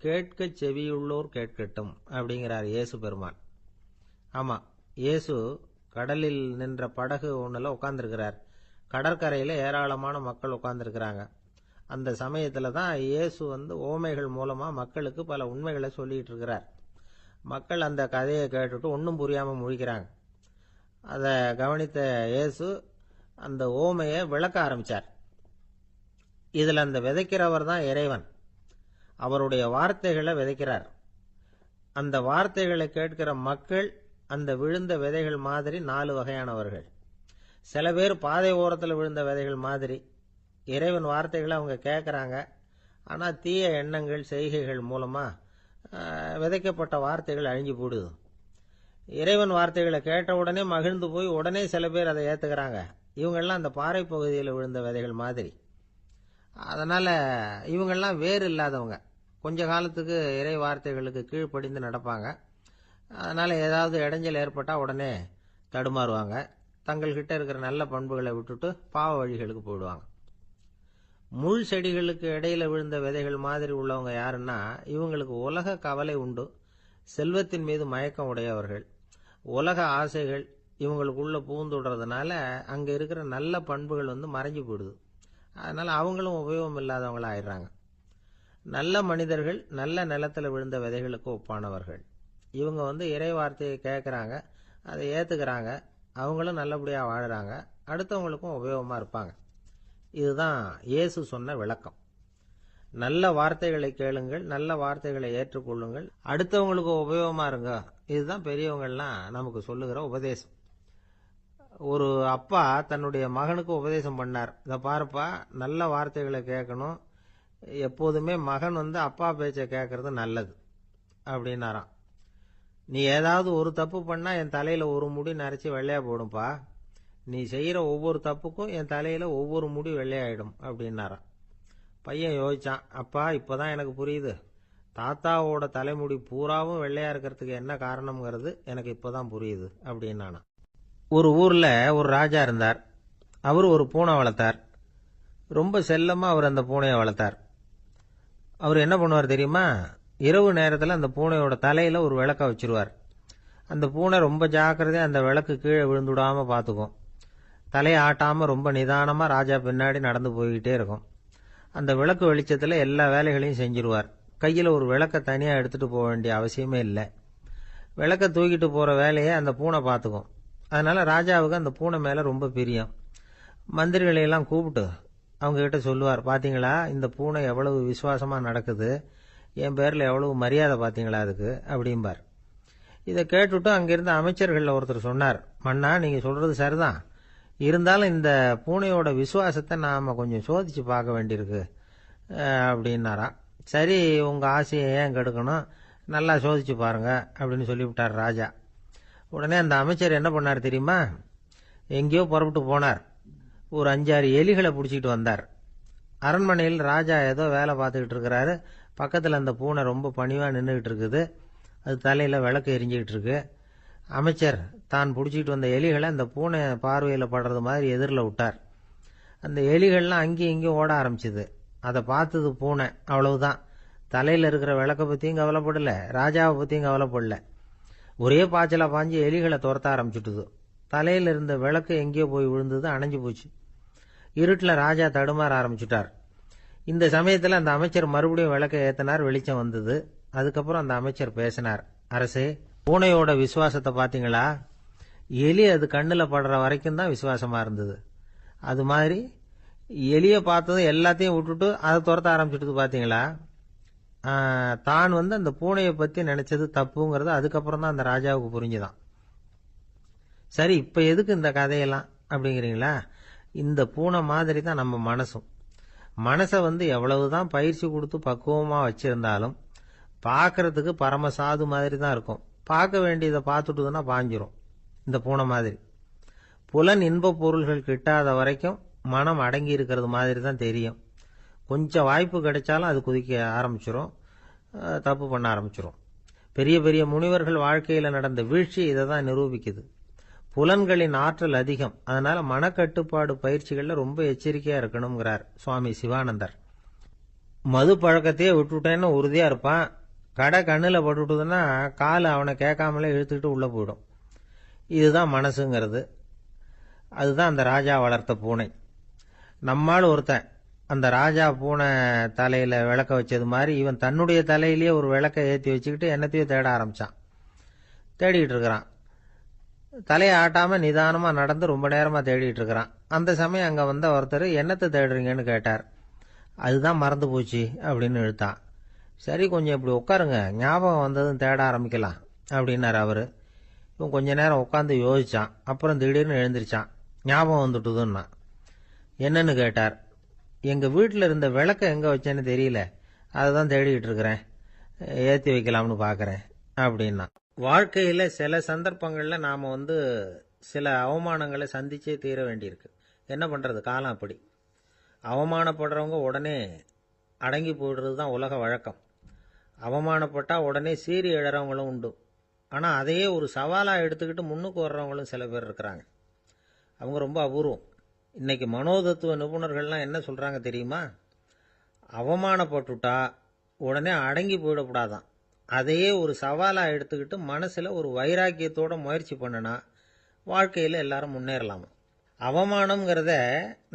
கேட்க செவியுள்ளோர் கேட்கட்டும் அப்படிங்கிறார் இயேசு பெருமான். ஆமாம், இயேசு கடலில் நின்ற படகு ஒன்றில் உட்காந்துருக்கிறார். கடற்கரையில் ஏராளமான மக்கள் உட்காந்துருக்கிறாங்க. அந்த சமயத்தில் தான் இயேசு ஓமைகள் மூலமாக மக்களுக்கு பல உண்மைகளை சொல்லிகிட்டு இருக்கிறார். மக்கள் அந்த கதையை கேட்டுட்டு ஒன்றும் புரியாமல் முழிக்கிறாங்க. அதை கவனித்த இயேசு அந்த ஓமையை விளக்க ஆரம்பித்தார். இதில் அந்த விதைக்கிறவர் தான் இறைவன். அவருடைய வார்த்தைகளை விதைக்கிறார். அந்த வார்த்தைகளை கேட்கிற மக்கள் அந்த விழுந்த விதைகள் மாதிரி 4 வகையானவர்கள். சில பேர் பாதை ஓரத்தில் விழுந்த விதைகள் மாதிரி. இறைவன் வார்த்தைகளை அவங்க கேட்குறாங்க, ஆனால் தீய எண்ணங்கள் செய்கைகள் மூலமாக விதைக்கப்பட்ட வார்த்தைகள் அழிஞ்சு போடுது. இறைவன் வார்த்தைகளை கேட்ட உடனே மகிழ்ந்து போய் உடனே சில பேர் அதை ஏற்றுக்கிறாங்க. இவங்கெல்லாம் அந்த பாறை பகுதியில் விழுந்த விதைகள் மாதிரி. அதனால் இவங்கெல்லாம் வேறு இல்லாதவங்க. கொஞ்ச காலத்துக்கு இறை வார்த்தைகளுக்கு கீழ்ப்படிந்து நடப்பாங்க. அதனால் ஏதாவது இடைஞ்சல் ஏற்பட்டால் உடனே தடுமாறுவாங்க. தங்கள்கிட்ட இருக்கிற நல்ல பண்புகளை விட்டுட்டு பாவ வழிகளுக்கு போயிடுவாங்க. முள் செடிகளுக்கு இடையில விழுந்த விதைகள் மாதிரி உள்ளவங்க யாருன்னா, இவங்களுக்கு உலக கவலை உண்டு, செல்வத்தின் மீது மயக்கம் உடையவர்கள். உலக ஆசைகள் இவங்களுக்குள்ள பூந்துடுறதுனால அங்கே இருக்கிற நல்ல பண்புகள் மறைஞ்சு போயிடுது. அதனால் அவங்களும் உபயோகம் இல்லாதவங்களா ஆயிடுறாங்க. நல்ல மனிதர்கள் நல்ல நிலத்தில் விழுந்த விதைகளுக்கு ஒப்பானவர்கள். இவங்க இறை வார்த்தையை கேட்குறாங்க, அதை ஏற்றுக்கிறாங்க, அவங்களும் நல்லபடியாக வாழுறாங்க, அடுத்தவங்களுக்கும் உபயோகமாக இருப்பாங்க. இதுதான் இயேசு சொன்ன விளக்கம். நல்ல வார்த்தைகளை கேளுங்கள், நல்ல வார்த்தைகளை ஏற்றுக்கொள்ளுங்கள், அடுத்தவங்களுக்கு உபயோகமாக இருங்க. இதுதான் பெரியவங்கள்லாம் நமக்கு சொல்லுகிற உபதேசம். ஒரு அப்பா தன்னுடைய மகனுக்கு உபதேசம் பண்ணார். இதை பாருப்பா, நல்ல வார்த்தைகளை கேட்கணும், எப்போதுமே மகன் அப்பா பேச்சை கேட்கறது நல்லது அப்படின்னாராம். நீ ஏதாவது ஒரு தப்பு பண்ணால் என் தலையில் ஒரு முடி நரைச்சி வெள்ளையாக போடும்பா, நீ செய்கிற ஒவ்வொரு தப்புக்கும் என் தலையில் ஒவ்வொரு முடி வெள்ளையாயிடும் அப்படின்னாராம். பையன் யோசிச்சான், அப்பா இப்போதான் எனக்கு புரியுது, தாத்தாவோட தலைமுடி பூராவும் வெள்ளையாக இருக்கிறதுக்கு என்ன காரணம்ங்கிறது எனக்கு இப்போதான் புரியுது அப்படின்னானா. ஒரு ஊரில் ஒரு ராஜா இருந்தார். அவர் ஒரு பூனை வளர்த்தார். ரொம்ப செல்லமாக அவர் அந்த பூனையை வளர்த்தார். அவர் என்ன பண்ணுவார் தெரியுமா, இரவு நேரத்தில் அந்த பூனையோட தலையில் ஒரு விளக்க வச்சிருவார். அந்த பூனை ரொம்ப ஜாக்கிரதையாக அந்த விளக்கு கீழே விழுந்துடாமல் பார்த்துக்கும். தலையை ஆட்டாமல் ரொம்ப நிதானமாக ராஜா பின்னாடி நடந்து போய்கிட்டே இருக்கும். அந்த விளக்கு வெளிச்சத்தில் எல்லா வேலைகளையும் செஞ்சிருவார். கையில் ஒரு விளக்கை தனியாக எடுத்துகிட்டு போக வேண்டிய அவசியமே இல்லை. விளக்கை தூக்கிட்டு போகிற வேலையை அந்த பூனை பார்த்துக்கும். அதனால் ராஜாவுக்கு அந்த பூனை மேலே ரொம்ப பிரியம். மந்திரிகளையெல்லாம் கூப்பிட்டு அவங்கக்கிட்ட சொல்லுவார், பார்த்தீங்களா இந்த பூனை எவ்வளவு விசுவாசமாக நடக்குது, என் பேரில் எவ்வளவு மரியாதை பார்த்தீங்களா அதுக்கு அப்படிம்பார். இதை கேட்டுவிட்டு அங்கிருந்த அமைச்சர்களில் ஒருத்தர் சொன்னார், மன்னா நீங்கள் சொல்கிறது சரிதான், இருந்தாலும் இந்த பூனையோட விசுவாசத்தை நாம் கொஞ்சம் சோதித்து பார்க்க வேண்டியிருக்கு அப்படின்னாராம். சரி, உங்கள் ஆசையை ஏன் கெடுக்கணும், நல்லா சோதிச்சு பாருங்க அப்படின்னு சொல்லிவிட்டார் ராஜா. உடனே அந்த அமைச்சர் என்ன பண்ணார் தெரியுமா? எங்கேயோ புறப்பட்டு போனார். ஒரு 5-6 எலிகளை பிடிச்சிட்டு வந்தார். அரண்மனையில் ராஜா ஏதோ வேலை பார்த்துக்கிட்டு இருக்கிறாரு. பக்கத்தில் அந்த பூனை ரொம்ப பணிவாக நின்றுக்கிட்டு இருக்குது. அது தலையில் விளக்கு எரிஞ்சிக்கிட்டு இருக்கு. அமைச்சர் தான் பிடிச்சிட்டு வந்த எலிகளை அந்த பூனை பார்வையில் படுறது மாதிரி எதிரில் விட்டார். அந்த எலிகள்லாம் அங்கேயும் இங்கேயும் ஓட ஆரம்பிச்சுது. அதை பார்த்தது பூனை, அவ்வளவுதான். தலையில் இருக்கிற விளக்கை பற்றியும் கவலைப்படல, ராஜாவை பற்றியும் கவலைப்படல. ஒரே பாய்ச்சலாக பாஞ்சு எலிகளை துரத்த ஆரம்பிச்சுட்டுது. தலையில் இருந்த விளக்கு எங்கேயோ போய் விழுந்தது, அணைஞ்சு போச்சு. இருட்டில் ராஜா தடுமாற ஆரம்பிச்சுட்டார். இந்த சமயத்தில் அந்த அமைச்சர் மறுபடியும் விளக்கை ஏற்றினார். வெளிச்சம் வந்தது. அதுக்கப்புறம் அந்த அமைச்சர் பேசினார். அரசே, பூனையோட விசுவாசத்தை பார்த்தீங்களா? எலி அது கண்ணில் படுற வரைக்கும் தான் விசுவாசமா இருந்தது. அது மாதிரி எலியை பார்த்ததும் எல்லாத்தையும் விட்டுட்டு அதை துரத்த ஆரம்பிச்சுட்டு பார்த்தீங்களா? தான் அந்த பூனையை பற்றி நினைச்சது தப்புங்கிறது அதுக்கப்புறம் தான் அந்த ராஜாவுக்கு புரிஞ்சுதான். சரி, இப்போ எதுக்கு இந்த கதையெல்லாம் அப்படிங்கிறீங்களா? இந்த பூனை மாதிரி தான் நம்ம மனசும். மனசை எவ்வளவுதான் பயிற்சி கொடுத்து பக்குவமாக வச்சிருந்தாலும் பார்க்கறதுக்கு பரமசாது மாதிரி தான் இருக்கும். பார்க்க வேண்டியதை பார்த்துட்டுதுன்னா பாஞ்சிரும். இந்த பூனை மாதிரி புலன் இன்ப பொருள்கள் கிட்டாத வரைக்கும் மனம் அடங்கி இருக்கிறது மாதிரி தான் தெரியும். கொஞ்சம் வாய்ப்பு கிடைச்சாலும் அது குதிக்க ஆரம்பிச்சிரும், தப்பு பண்ண ஆரம்பிச்சிரும். பெரிய பெரிய முனிவர்கள் வாழ்க்கையில் நடந்த வீழ்ச்சி இதை தான் நிரூபிக்குது. புலன்களின் ஆற்றல் அதிகம். அதனால மனக்கட்டுப்பாடு பயிற்சிகளில் ரொம்ப எச்சரிக்கையா இருக்கணுங்கிறார் சுவாமி சிவானந்தர். மது பழக்கத்தையே விட்டுட்டேன்னு உறுதியா இருப்பான். கடை கண்ணில் பட்டுட்டுதுன்னா கால் அவனை கேட்காமலே இழுத்துக்கிட்டு உள்ள போயிடும். இதுதான் மனசுங்கிறது. அதுதான் அந்த ராஜா வளர்த்த பூனை. நம்மால் ஒருத்தன் அந்த ராஜா பூனை தலையில விளக்க வச்சது மாதிரி இவன் தன்னுடைய தலையிலேயே ஒரு விளக்கை ஏற்றி வச்சுக்கிட்டு என்னத்தையோ தேட ஆரம்பிச்சான். தேடிக்கிட்டு இருக்கிறான். தலையை ஆட்டாம நிதானமா நடந்து ரொம்ப நேரமா தேடிட்டு இருக்கிறான். அந்த சமயம் அங்க வந்த ஒருத்தர் என்னத்தை தேடுறீங்கன்னு கேட்டார். அதுதான் மறந்து போச்சு அப்படின்னு இழுத்தான். சரி, கொஞ்சம் இப்படி உட்காருங்க, ஞாபகம் வந்ததும் தேட ஆரம்பிக்கலாம் அப்படின்னாரு அவரு. இவன் கொஞ்ச நேரம் உட்காந்து யோசிச்சான். அப்புறம் திடீர்னு எழுந்திருச்சான். ஞாபகம் வந்துட்டுதுன்னா. என்னன்னு கேட்டார். எங்க வீட்டில் இருந்த விளக்க எங்க வச்சேன்னு தெரியல, அதுதான் தேடிக்கிட்டு இருக்கிறேன், ஏற்றி வைக்கலாம்னு பார்க்கறேன் அப்படின்னா. வாழ்க்கையில சில சந்தர்ப்பங்கள்ல நாம சில அவமானங்களை சந்திச்சே தீர வேண்டியிருக்கு. என்ன பண்றது, காலம் அப்படி. அவமானப்படுறவங்க உடனே அடங்கி போயிடுறது தான் உலக வழக்கம். அவமானப்பட்டா உடனே சீறி எழறவங்களும் உண்டு. ஆனா அதையே ஒரு சவாலா எடுத்துக்கிட்டு முன்னுக்கு வர்றவங்களும் சில பேர் இருக்கிறாங்க. அவங்க ரொம்ப அபூர்வம். இன்னைக்கு மனோதத்துவ நிபுணர்கள்லாம் என்ன சொல்றாங்க தெரியுமா? அவமானப்பட்டுட்டா உடனே அடங்கி போயிடக்கூடாதான். அதையே ஒரு சவாலா எடுத்துக்கிட்டு மனசுல ஒரு வைராக்கியத்தோட முயற்சி பண்ணனா வாழ்க்கையில எல்லாரும் முன்னேறலாமா. அவமானம்ங்கிறத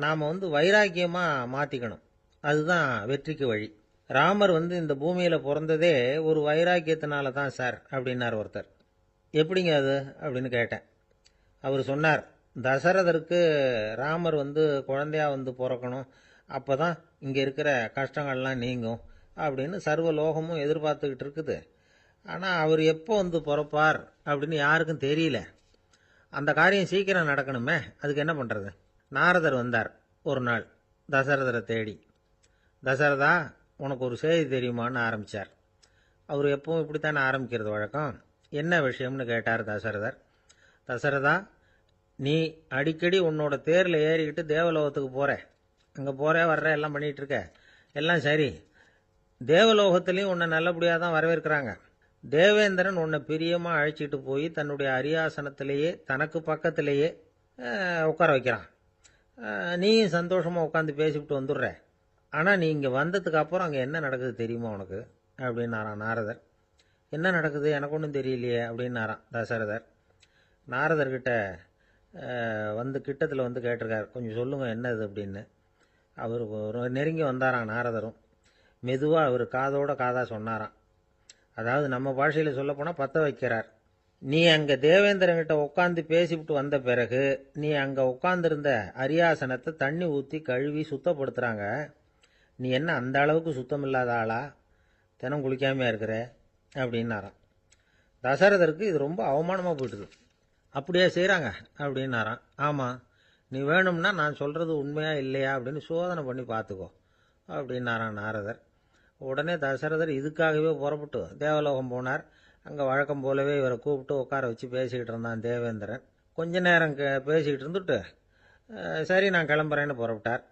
நாம வைராக்கியமா மாத்திக்கணும். அதுதான் வெற்றிக்கு வழி. ராமர் இந்த பூமியில பிறந்ததே ஒரு வைராக்கியத்தினால தான் சார் அப்படின்னார் ஒருத்தர். எப்படிங்க அது அப்படின்னு கேட்டேன். அவர் சொன்னார், தசரதருக்கு ராமர் குழந்தையா பிறக்கணும், அப்பதான் இங்க இருக்கிற கஷ்டங்கள்லாம் நீங்கும் அப்படின்னு சர்வ லோகமும் எதிர்பார்த்துக்கிட்டு இருக்குது. ஆனா அவர் எப்போ பிறப்பார் அப்படின்னு யாருக்கும் தெரியல. அந்த காரியம் சீக்கிரம் நடக்கணுமே, அதுக்கு என்ன பண்றது? நாரதர் வந்தார் ஒரு நாள் தசரதரை தேடி. தசரதா, உனக்கு ஒரு செய்தி தெரியுமான்னு ஆரம்பிச்சார். அவர் எப்பவும் இப்படித்தானே ஆரம்பிக்கிறது வழக்கம். என்ன விஷயம்னு கேட்டார் தசரதர். தசரதா, நீ அடிக்கடி உன்னோட தேர்ல ஏறிக்கிட்டு தேவலோகத்துக்கு போற, அங்க போற வர்ற எல்லாம் பண்ணிட்டு இருக்க, எல்லாம் சரி. தேவலோகத்திலையும் உன்னை நல்லபடியாக தான் வரவேற்கிறாங்க. தேவேந்திரன் உன்னை பிரியமா அழைச்சிட்டு போய் தன்னுடைய அரியாசனத்திலேயே தனக்கு பக்கத்திலேயே உட்கார வைக்கிறான். நீயும் சந்தோஷமா உட்காந்து பேசிவிட்டு வந்துடுற. ஆனா நீ இங்க வந்ததுக்கு அப்புறம் அங்க என்ன நடக்குது தெரியுமா உனக்கு அப்படின்னாராம் நாரதர். என்ன நடக்குது எனக்கு ஒன்றும் தெரியலையே அப்படின்னாராம் தசரதர். நாரதர்கிட்ட கிட்டத்தில் கேட்டிருக்காரு, கொஞ்சம் சொல்லுங்க என்னது அப்படின்னு. அவர் நெருங்கி வந்தாராம் நாரதரும். மெதுவா அவர் காதோட காதா சொன்னாராம். அதாவது நம்ம பாஷையில சொல்ல போனா பத்த வைக்கிறார். நீ அங்க தேவேந்திரங்கிட்ட உட்காந்து பேசிவிட்டு வந்த பிறகு நீ அங்க உட்கார்ந்திருந்த அரியாசனத்தை தண்ணி ஊத்தி கழுவி சுத்தப்படுத்துறாங்க. நீ என்ன அந்த அளவுக்கு சுத்தம் இல்லாத ஆளா, தினம் குளிக்காமையா இருக்கிற அப்படின்னாராம். தசரதருக்கு இது ரொம்ப அவமானமா போயிட்டுது. அப்படியே செய்யறாங்க அப்படின்னாராம். ஆமா, நீ வேணும்னா நான் சொல்றது உண்மையா இல்லையா அப்படின்னு சோதனை பண்ணி பார்த்துக்கோ அப்படின்னாராம் நாரதர். உடனே தசரதர் இதுக்காகவே புறப்பட்டு தேவலோகம் போனார். அங்கே வழக்கம் போலவே இவரை கூப்பிட்டு உட்கார வச்சு பேசிக்கிட்டு இருந்தான் தேவேந்திரன். கொஞ்ச நேரம் பேசிக்கிட்டு இருந்துட்டு சரி நான் கிளம்புறேன்னு புறப்பட்டார்.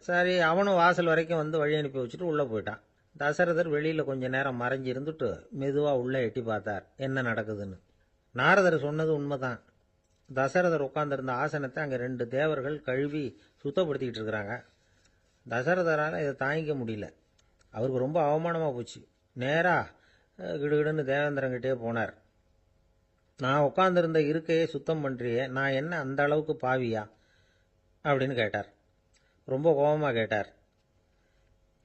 சரி அவனும் வாசல் வரைக்கும் வந்து வழி அனுப்பி வச்சுட்டு உள்ளே போயிட்டான். தசரதர் வெளியில் கொஞ்ச நேரம் மறைஞ்சி இருந்துட்டு மெதுவாக உள்ளே எட்டி பார்த்தார் என்ன நடக்குதுன்னு. நாரதர் சொன்னது உண்மைதான். தசரதர் உட்காந்துருந்த ஆசனத்தை அங்கே 2 தேவர்கள் கழுவி சுத்தப்படுத்திக்கிட்டு இருக்கிறாங்க. தசரதரால் இதை தாங்கிக்க முடியல. அவருக்கு ரொம்ப அவமானமாக போச்சு. நேராக கிடுகிடுன்னு தேவேந்திரங்கிட்டே போனார். நான் உட்காந்துருந்த இருக்கையை சுத்தம் பண்ணுறியே, நான் என்ன அந்த அளவுக்கு பாவியா அப்படின்னு கேட்டார். ரொம்ப கோபமாக கேட்டார்.